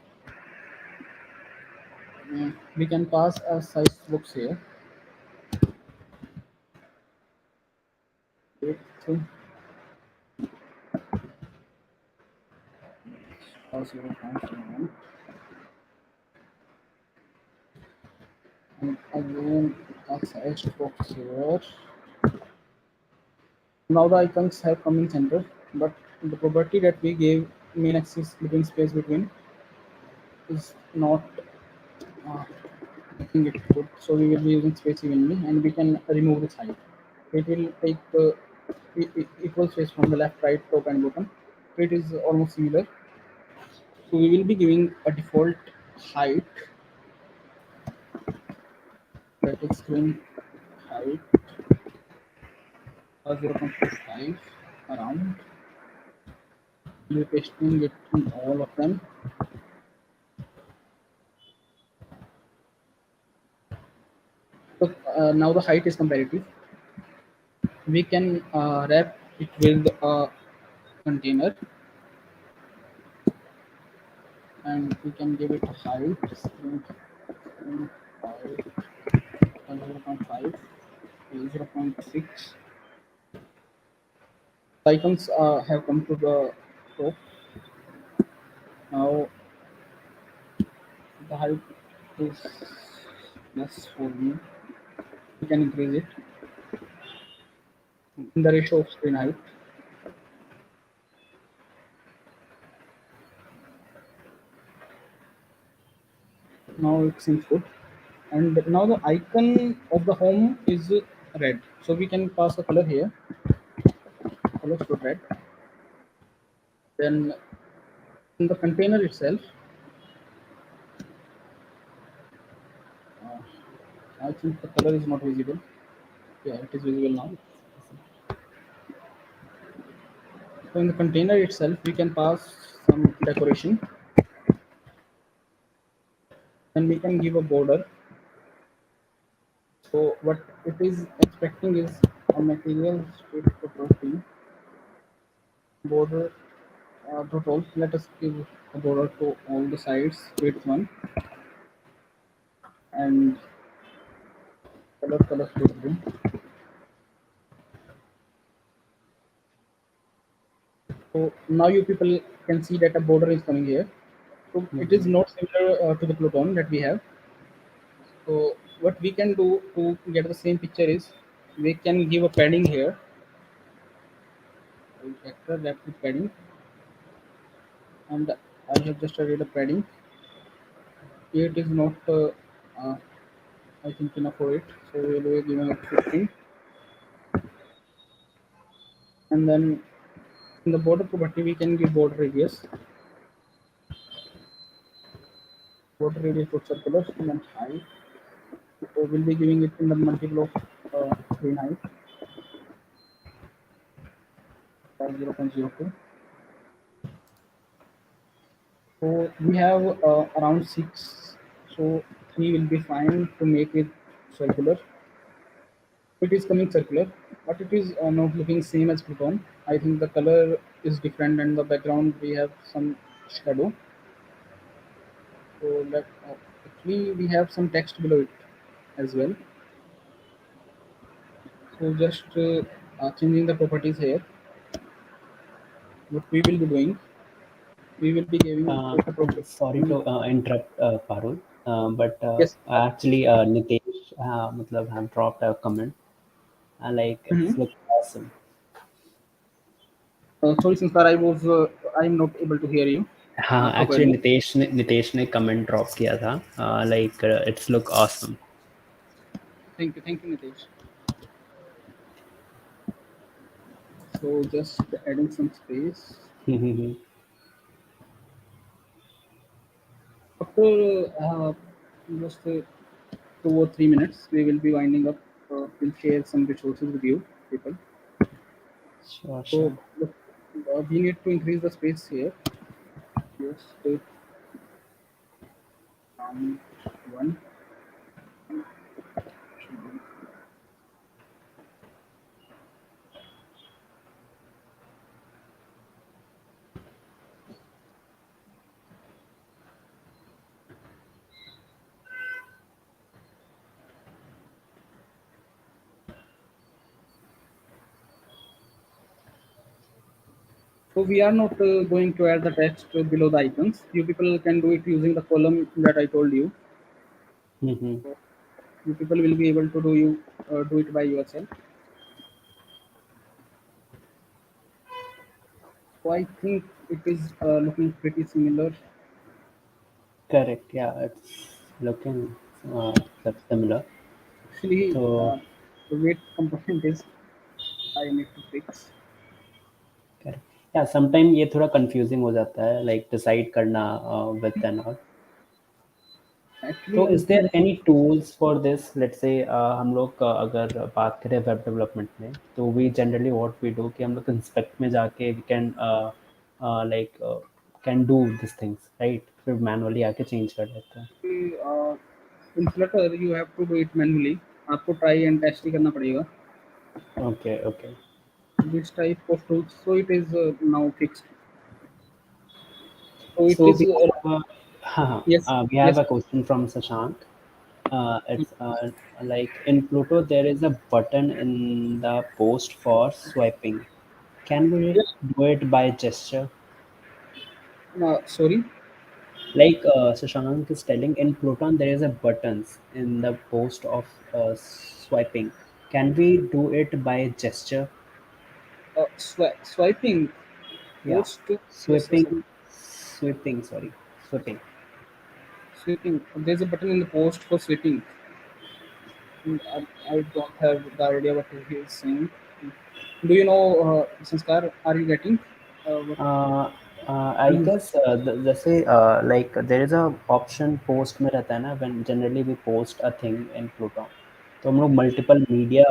we can pass a size box here. Width, 0.7, and again a size box here. Now the icons have come in center, but the property that we gave main axis between space between is not making it good. So we will be using space evenly, and we can remove this height. It will take equal space from the left, right, top, and bottom. So it is almost similar. So we will be giving a default height, that is screen height 0.25 around. We'll be pasting it in all of them. So now the height is comparative. We can wrap it with a container, and we can give it a height screen height 0.5, 0.6. The icons have come to the top. Now the height is less for me. We can increase it in the ratio of screen height. Now it seems good. And now the icon of the home is red. So we can pass a color here. Colors to red. Then In the container itself, uh, I think the color is not visible. Yeah, it is visible now. So in the container itself, we can pass some decoration, and we can give a border. So what it is expecting is a material state property border dot all. Let us give a border to all the sides width one and color state green. So now you people can see that a border is coming here. So it is Mhm. not similar to the Pluton that we have. So what we can do to get the same picture is we can give a padding here. Vector wrap with padding, and I have just added a padding. Here it is not, uh, I think, enough for it. So we will be giving it 15, and then in the border property we can give border radius. Border radius for circular and then height. So we'll be giving it in the multiple of screen height by 0.02. So we have around six. So three will be fine to make it circular. It is coming circular, but it is not looking same as Pluton. I think the color is different and the background we have some shadow. So actually we have some text below it as well. So just changing the properties here. What we will be doing, we will be giving Uh, it a property. Sorry to interrupt, Parul, but Yes. actually, Nitesh, matlab, have dropped a comment. Like Mm-hmm. it's look awesome. Sorry, Sanskar, I'm not able to hear you हाँ, actually properly. Nitesh ने comment drop किया था, like it's look awesome. Thank you, Nitesh. So just adding some space. After just 2 or 3 minutes, we will be winding up. We'll share some resources with you, people. Sure, So sure. we need to increase the space here. Just um, one. So we are not going to add the text below the icons. You people can do it using the column that I told you. Mhm. You people will be able to do it by yourself. So I think it is looking pretty similar. Correct. Yeah, it's looking similar. Actually, So the weight component is I need to fix. Correct. या sometime ये थोड़ा confusing हो जाता है, like decide करना with and all. तो Actually, is there any tools for this, let's say हम लोग अगर बात करें वेब डेवलपमेंट में, तो we generally what we do कि हम लोग इंस्पेक्ट में जाके we can like can do this things, right? फिर मैनुअली आके चेंज कर लेते हैं. in Flutter you have to do it manually. आपको try and test ही करना पड़ेगा. Okay, okay. This type of tools, so it is now fixed. So it So is we have a, हाँ, yes, we have yes. a question from Sashank. It's like in Pluto, there is a button in the post for swiping. Can we Yes. do it by gesture? Sorry. Like Shashank is telling, in Pluton, there is a buttons in the post of swiping. Can we do it by gesture? Swiping. Yeah, Post to yes, yes, yes. sweeping. Sorry, sweeping. Sweeping. There's a button in the post for sweeping. I don't have the idea what he is saying. Do you know, Sanskar? Are you getting what? I guess जैसे like there is a option post में रहता है ना, when generally we post a thing in Pluton, तो हम लोग multiple media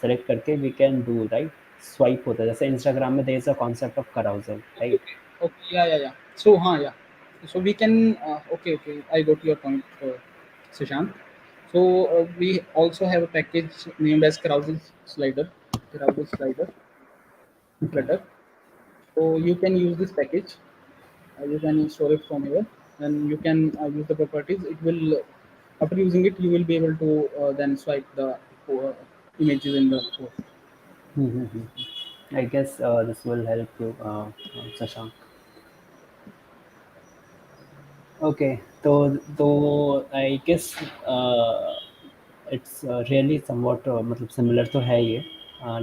select करके we can do right, swipe होता है जैसे इंस्टाग्राम में there is a concept of carousel Okay, right. okay, okay. Yeah, yeah, yeah. So, yeah. So we can. Okay, okay. I got your point, Sushant. So we also have a package named as Carousel Slider, Okay. Flutter. So you can use this package. You can install it from here, and you can use the properties. It will, after using it, you will be able to then swipe the uh, images in the post. I guess this will help you, Shashank. Okay, तो I guess it's really somewhat मतलब similar तो है ये,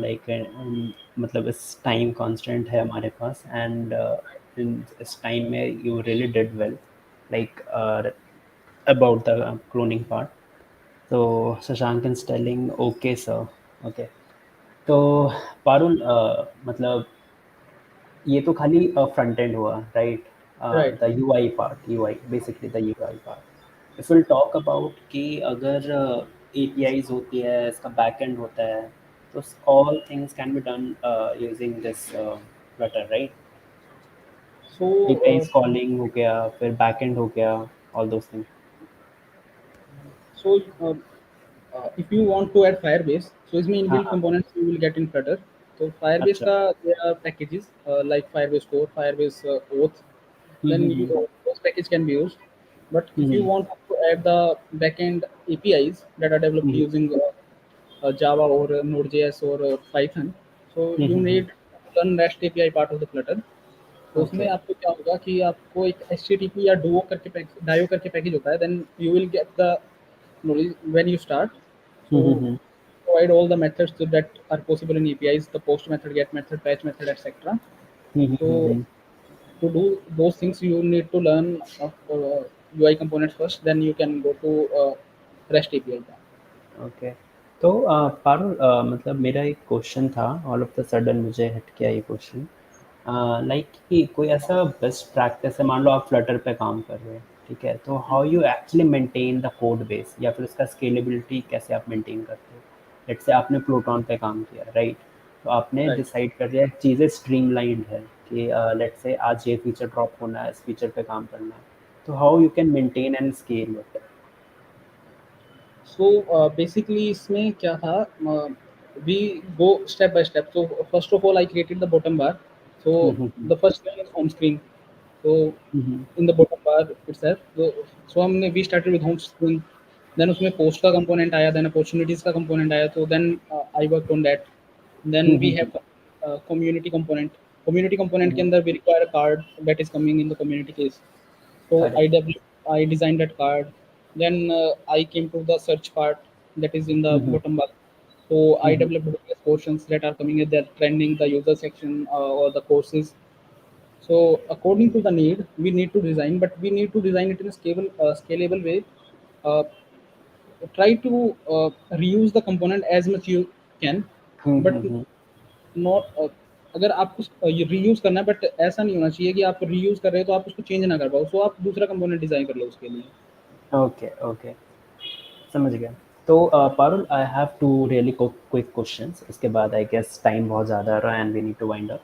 like मतलब इस time constant है हमारे पास, and इस टाइम में you really did well, like about the cloning part. So Shashank is telling, okay sir, okay. तो पारुल मतलब ये तो खाली फ्रंट एंड हुआ right, Right. The UI part, UI basically the UI part. If will talk about कि अगर APIs होती है, इसका बैक एंड होता है, तो all things can be done using this Flutter right. So APIs calling हो गया, फिर बैक एंड हो गया, all those things. so if you want to add Firebase, so इसमें हाँ inbuilt हाँ. components you will get in Flutter. So Firebase अच्छा. का there are packages like Firebase Core, Firebase Auth. Then hmm. those package can be used. But if you hmm. want to add the backend APIs that are developed hmm. using Java or Node.js or Python, so you hmm. need to learn REST API part of the Flutter. तो उसमें okay. आपको क्या होगा कि आपको एक HTTP या डायो करके पैकेज होता है, then you will get the when you start. So hmm. provide all the methods that are possible in APIs, the post method, get method, patch method, etc. So hmm. to do those things, you need to learn UI components first. Then you can go to REST API. Okay. तो पारुल मतलब मेरा एक question था, all of the sudden मुझे हट गया ये question. Like कि कोई ऐसा बेस्ट प्रैक्टिस है, मान लो आप फ्लटर पे काम कर रहे हैं, ठीक है, तो how you actually maintain the code base, या फिर उसका स्केलेबिलिटी कैसे आप मेंटेन करते हो. लेट्स से आपने प्लूटॉन पे काम किया राइट, तो आपने Right. डिसाइड कर दिया चीज़ें स्ट्रीमलाइंड है कि लेट्स से आज ये फीचर ड्रॉप होना है, इस फीचर पे काम करना है, तो how you can maintain and scale it. So basically इसमें क्या था, we go step by step. So first of all I created the bottom bar. So the first thing is home screen. So in the bottom bar itself, so हमने we started with home screen. Then उसमें post का component आया, then opportunities का component आया, so then I worked on that. Then we have community component. Community component के अंदर we require a card that is coming in the community case. So correct. I designed that card. Then I came to the search part that is in the bottom bar. So I developed various portions that are coming in there, trending the user section or the courses. So according to the need, we need to design, but we need to design it in a scalable way. Uh, Try to reuse the component as much you can, but not अगर आपको reuse करना है, but ऐसा नहीं होना चाहिए कि आप रीयूज कर रहे हो तो आप उसको चेंज ना कर पाओ, सो आप दूसरा कंपोनेंट डिजाइन कर लो उसके लिए. ओके. ओके. समझ गया. तो Parul I have two really quick questions, उसके बाद आई गेस टाइम बहुत ज़्यादा आ रहा है and we need to wind up.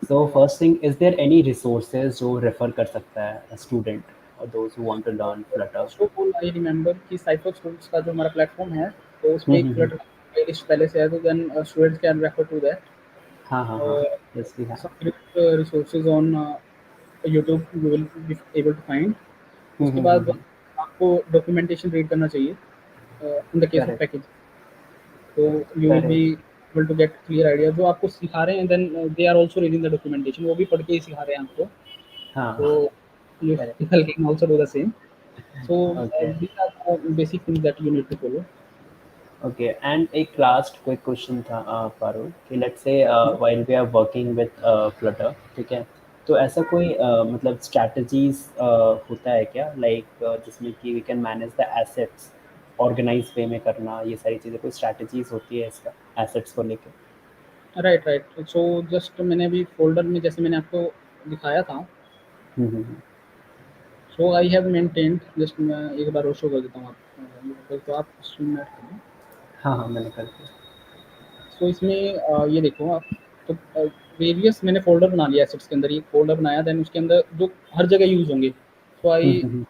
So first thing, is there any resources जो रेफर कर सकता है स्टूडेंट और those who want to learn Flutter. First of all I remember कि साइफर स्कूल्स का जो हमारा प्लेटफॉर्म है, तो उस पर एक फ्लटर प्लेलिस्ट पहले से है, तो then students can refer to that. हाँ हाँ हाँ. और yes we have. some great resources on YouTube you will be able to find. उसके बाद आपको डॉक्यूमेंटेशन रीड करना चाहिए in the case of correct. Package. तो you will be correct. able to get clear idea जो आपको सिखा रहे हैं, then they are also reading the documentation, वो भी पढ़ के ही सिखा रहे हैं आपको. हाँ. तो you correct. can also do the same. So okay. these are the basic things that you need to follow. Okay. And एक लास्ट क्विक क्वेश्चन था पारुल, कि let's say while we are working with Flutter, ठीक है, तो ऐसा कोई मतलब strategies होता है क्या, लाइक जिसमें कि we can manage the assets organize way में करना, ये सारी चीज़ें कोई स्ट्रैटेजीज होती है इसका एसेट्स को लेके. Right right. सो जस्ट मैंने अभी फोल्डर में जैसे मैंने आपको दिखाया था, हम्म। सो आई हैव मेंटेन्ड, जस्ट मैं एक बार और शो कर देता हूँ आपको, तो आप स्क्रीन ऐड कर लो। हाँ हाँ, मैंने कर दिया। सो इसमें ये देखो आप, तो वेरियस मैंने फ़ोल्डर बना लिया एसेट्स के अंदर, ये फ़ोल्डर बनाया, देन उसके अंदर जो हर जगह यूज़ होंगे, so I hmm.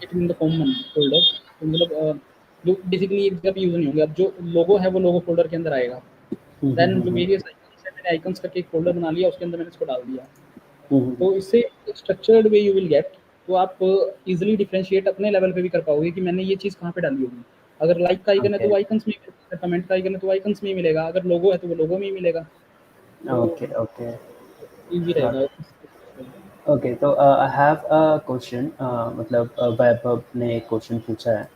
It in the common folder. तो मतलब जो बेसिकली एक जगह पे यूज़ नहीं होंगे, अब जो लोगो है वो लोगो फ़ोल्डर के अंदर आएगा। देन जो हम्म। वेरियस आइकन्स है, मैंने आइकन्स करके एक फ़ोल्डर बना लिया, उसके अंदर मैंने इसको डाल दिया। हम्म। तो इससे structured way you will gate, तो आप इजीली डिफरेंशिएट अपने लेवल पे भी कर पाओगे कि मैंने ये चीज़ कहाँ पे डाली होगी। अगर लाइक का आइकन है तो ओके वो आइकन्स में ही मिलेगा, अगर कमेंट का आइकन है तो आइकन्स में ही मिलेगा, अगर लोगो है तो वो लोगो में ही मिलेगा। तो ओके ओके, ईज़ी गॉट रहेगा। इट। ओके, तो आई हैव अ क्वेश्चन, मतलब वैभव ने एक क्वेश्चन पूछा है।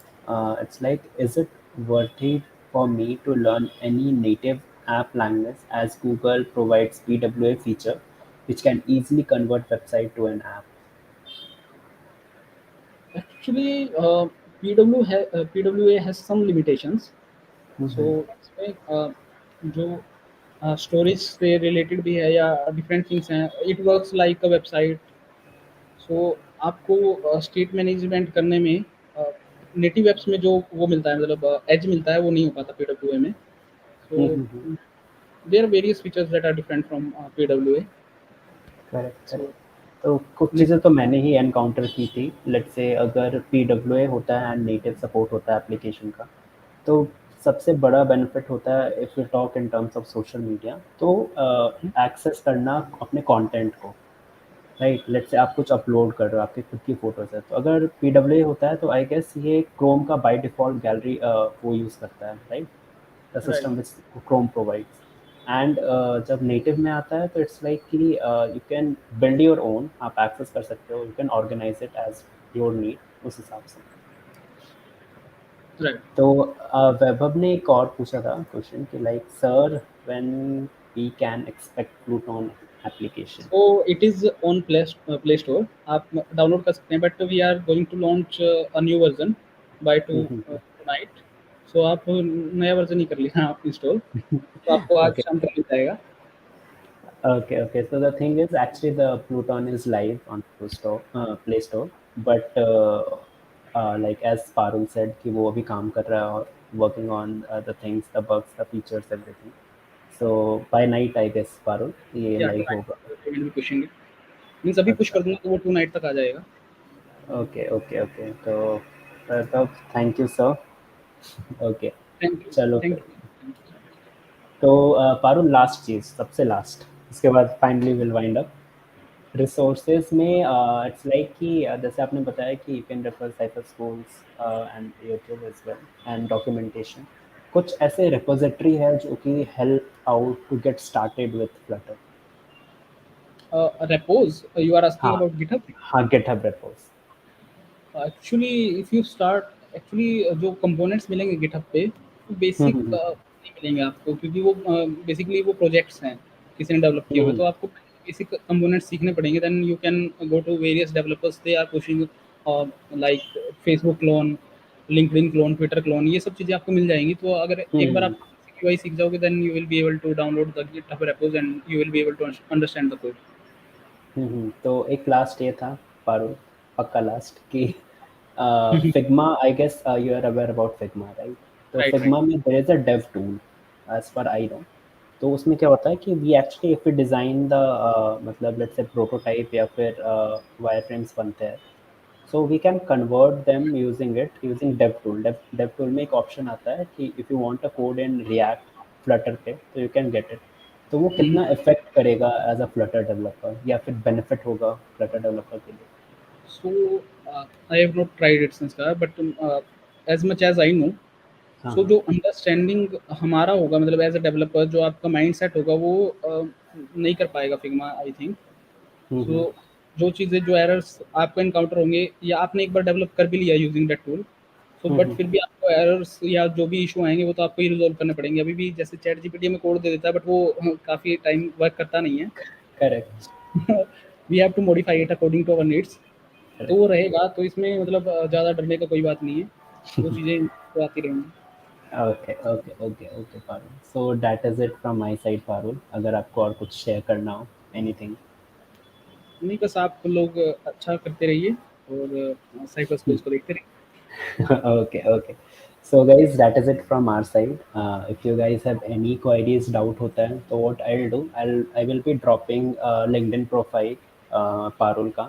It's like, is it worth it for me to learn any native app language as Google provides PWA feature which can easily convert website to an app? Actually PWA has some limitations. So Mm-hmm. इसमें जो storage से related भी है या different things हैं, it works like a website. So आपको state management करने में नेटिव एप्स में जो वो मिलता है, मतलब एज मिलता है, वो नहीं हो पाता पीडब्ल्यूए में। So Mm-hmm. There are various features that are different from PWA. Correct so correct. तो कुछ चीज़ें तो मैंने ही एनकाउंटर की थी। लेट्स से अगर PWA होता है एंड नेटिव सपोर्ट होता है एप्लीकेशन का, तो सबसे बड़ा बेनिफिट होता है if you talk in terms of social media, तो एक्सेस करना अपने कंटेंट को, राइट? लेट्स से आप कुछ अपलोड कर रहे हो, आपकी खुद की फ़ोटोज़ है, तो अगर PWA होता है तो आई गेस ये क्रोम का बाय डिफ़ॉल्ट गैलरी वो यूज़ करता है, right? The right. System which Chrome provides. And जब नेटिव में आता है तो इट्स लाइक कि you can build your own, आप एक्सेस कर सकते हो, you can organize it as your need उस हिसाब से। राइट। तो वैभव ने एक और पूछा था क्वेश्चन कि like, sir, when we can expect Pluton application? So it is on Play Store, आप डाउनलोड कर सकते हैं, but we are going to launch a new version by tonight. So आप नया वर्जन ही कर लेना आप इंस्टॉल, तो आपको आज ओके शाम तक मिल जाएगा। okay, so the thing is, actually the Pluton is live on Play Store, but like as Parul said कि वो अभी काम कर रहा है और working on the things, the bugs, the features, everything. So by night I guess Parul ये या टू live होगा। Night will be pushing it, means अभी पुश अच्छा। कर दूंगा तो वो टू नाइट तक आ जाएगा। ओके ओके ओके, तो तब thank you sir. Okay, thank you. चलो थैंक फिर। यू। तो पारुल, लास्ट चीज़, सबसे लास्ट, उसके बाद finally will wind up. Resources में इट्स लाइक कि जैसे आपने बताया कि you can refer Cipher Schools and YouTube as well and documentation, कुछ ऐसे रिपोजिटरी है जो कि help out to get started with Flutter? Repos you are asking हाँ अबाउट गिटहब? हाँ, GitHub repos. Actually if you start, actually जो components मिलेंगे GitHub पे, वो बेसिक हम्म। नहीं मिलेंगे आपको, क्योंकि वो बेसिकली वो प्रोजेक्ट्स हैं किसी ने डेवलप किए हुए, हम्म। तो आपको बेसिक कंपोनेंट्स सीखने पड़ेंगे, then you can go to various developers, they are pushing like Facebook clone, LinkedIn clone, Twitter clone, ये सब चीज़ें आपको मिल जाएंगी। तो अगर एक बार हम्म। आप CQI सीख जाओगे, then you will be able to download the GitHub repos and you will be able to understand the code. तो एक लास्ट ये था पारुल, पक्का लास्ट, कि Figma, I guess you are aware about Figma, right? तो right, right. Figma में there is a dev tool, as per I know. तो उसमें क्या होता है कि we actually if we design the, मतलब लेट्स से प्रोटोटाइप या फिर वायरफ्रेम्स बनते हैं, so we can convert them using it, using dev tool. Dev tool में एक ऑप्शन आता है कि if you want a code in React Flutter पे, तो यू कैन गेट इट। तो वो कितना इफेक्ट करेगा एज अ फ्लटर डेवलपर, या फिर बेनिफिट होगा फ्लटर डेवलपर के लिए? So I have not tried it since that, but as much as I know, हाँ सो हाँ। जो अंडरस्टैंडिंग हमारा होगा, मतलब एज अ डेवलपर जो आपका माइंड सेट होगा, वो नहीं कर पाएगा फिग्मा, आई थिंक। हम्म। सो जो चीज़ें, जो एरर्स आपको इनकाउंटर होंगे, या आपने एक बार डेवलप कर भी लिया using that tool, so but hmm. फिर भी आपको एरर्स या जो भी इशू आएंगे वो तो आपको ही रिजॉल्व करने पड़ेंगे। अभी भी जैसे चैट जीपीटी में कोड दे देता है, बट वो काफ़ी टाइम वर्क करता नहीं है। Correct we have to modify it according to our needs. तो वो करेक्ट। रहेगा, तो इसमें मतलब ज़्यादा डरने का कोई बात नहीं है, वो चीज़ें तो आती रहेंगी। Okay okay okay okay Parul, so that is it from my side Parul, अगर आपको और कुछ शेयर करना हो, एनीथिंग। नहीं, बस आप लोग अच्छा करते रहिए और साइफर्स को इसको देखते रहिए। Okay, okay. So guys, that is it from our side. If you guys have any queries, doubt होता है, तो what I'll do, I will be dropping LinkedIn profile Parul का,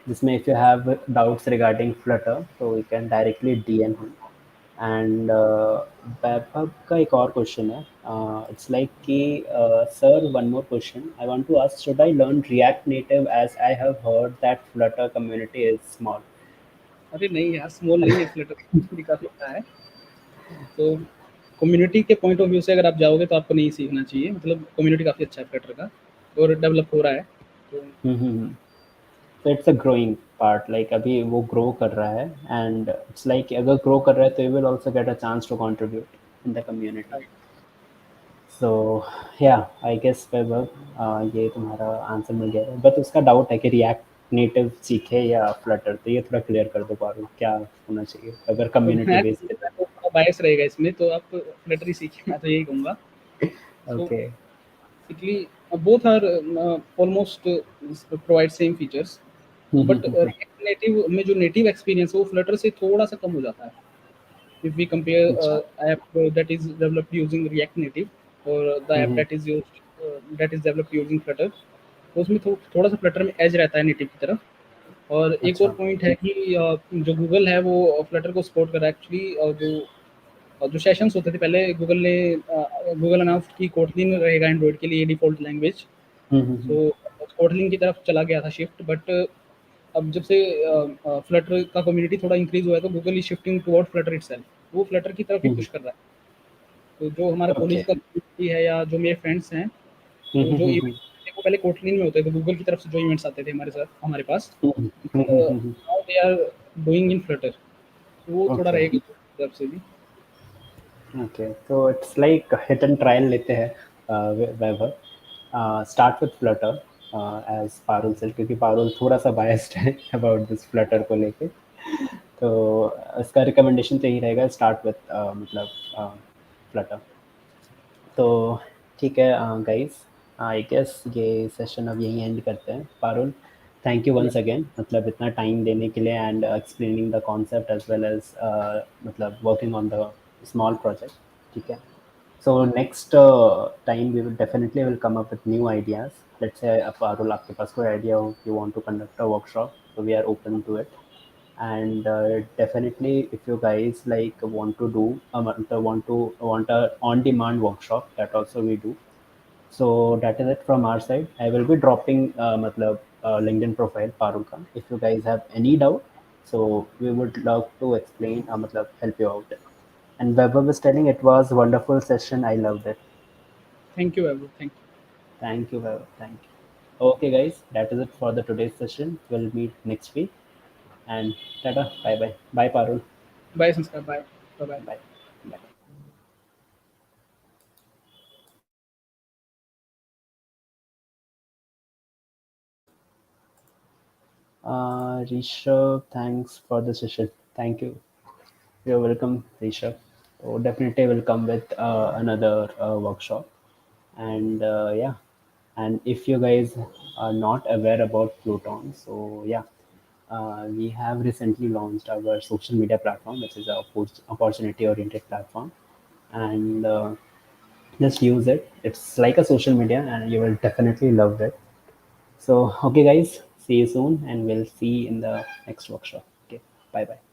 जिसमें if you have doubts regarding Flutter, so you can directly DM him. And वैभव का एक और question है. It's like कि sir, one more question. I want to ask, should I learn React Native as I have heard that Flutter community is small? अरे नहीं यार, small नहीं है, फ्लटर भी काफ़ी बड़ा है। तो कम्युनिटी के पॉइंट ऑफ व्यू से अगर आप जाओगे तो आपको नहीं सीखना चाहिए, मतलब कम्युनिटी काफ़ी अच्छा है फ्लटर का और डेवलप हो रहा है। तो So it's a growing part, like अभी वो grow कर रहा है, and it's like अगर grow कर रहा है तो you will also get a chance to contribute in the community. So yeah, I guess वैभव ये तुम्हारा आंसर मिल गया है, बट उसका डाउट है कि रिएक्ट नेटिव सीखे या फ्लटर, तो ये थोड़ा क्लियर कर दो पारुल, क्या होना चाहिए अगर तो कम्युनिटी मैं बेस्ड पे. तो थोड़ा बायस रहेगा इसमें, तो आप फ्लटर ही सीखिए, मैं तो यही कहूँगा। So okay. Basically both are almost provide same features, but react native में जो नेटिव एक्सपीरियंस है वो फ्लटर से थोड़ा सा कम हो जाता है। If we compare अच्छा. app that is developed using React Native or the app that is used that is developed using Flutter, तो उसमें थोड़ा सा फ्लटर में एज रहता है नेटिव की तरफ। और एक और अच्छा. पॉइंट है कि जो गूगल है वो फ्लटर को सपोर्ट कर रहा है एक्चुअली। जो सेशंस होते थे पहले, गूगल अनाउंस की कोटलिन रहेगा एंड्रॉइड के लिए डिफॉल्ट लैंग्वेज। सो कोटलिन की तरफ चला गया था शिफ्ट, बट अब जब से फ्लटर का कम्युनिटी थोड़ा इंक्रीज हुआ है तो Google is shifting toward Flutter itself, वो फ्लटर की तरफ ही पुश कर रहा है। तो जो हमारा ओके. कॉलेज का कम्युनिटी है या जो मेरे फ्रेंड्स हैं, तो जो इवेंट वो पहले कोटलिन में होते थे, गूगल की तरफ से जो इवेंट्स आते थे हमारे साथ हमारे पास, now they are doing in Flutter. तो वो थोड़ा ओके. रहेगा तरफ से भी। ओके, तो it's like hit and trial लेते हैं Vaibhav. Start with Flutter as Parul sell, क्योंकि पारुल थोड़ा सा बायस्ड है अबाउट दिस फ्लटर को लेके, तो इसका रिकमेंडेशन तो यही रहेगा, स्टार्ट विथ मतलब फ्लटर. तो ठीक है गाइस, आई गेस ये सेशन अब यहीं एंड करते हैं. Parul, thank you yeah once again, मतलब इतना टाइम देने के लिए and explaining the concept as well as मतलब working on the small project. ठीक है. So next time we will definitely will come up with new ideas. Let's say Parul, आपके पास कोई idea हो, you want to conduct a workshop, so we are open to it. And definitely, if you guys like want to do want a on-demand workshop, that also we do. So that is it from our side. I will be dropping मतलब LinkedIn profile Parul का. If you guys have any doubt, so we would love to explain मतलब help you out. And Weber was telling it was a wonderful session. I loved it. Thank you every, thank you. Thank you, Weber. Thank you. Okay, guys, that is it for the today's session. We'll meet next week. And tata, bye bye. Bye, Parul. Bye Sanskar, bye bye bye. Bye. Bye. Rishabh, thanks for the session. Thank you. You're welcome, Rishabh. So definitely will come with another workshop. And yeah, and if you guys are not aware about Pluton, so yeah, we have recently launched our social media platform, which is a opportunity-oriented platform, and just use it. It's like a social media, and you will definitely love it. So okay, guys, see you soon, and we'll see you in the next workshop. Okay, bye bye.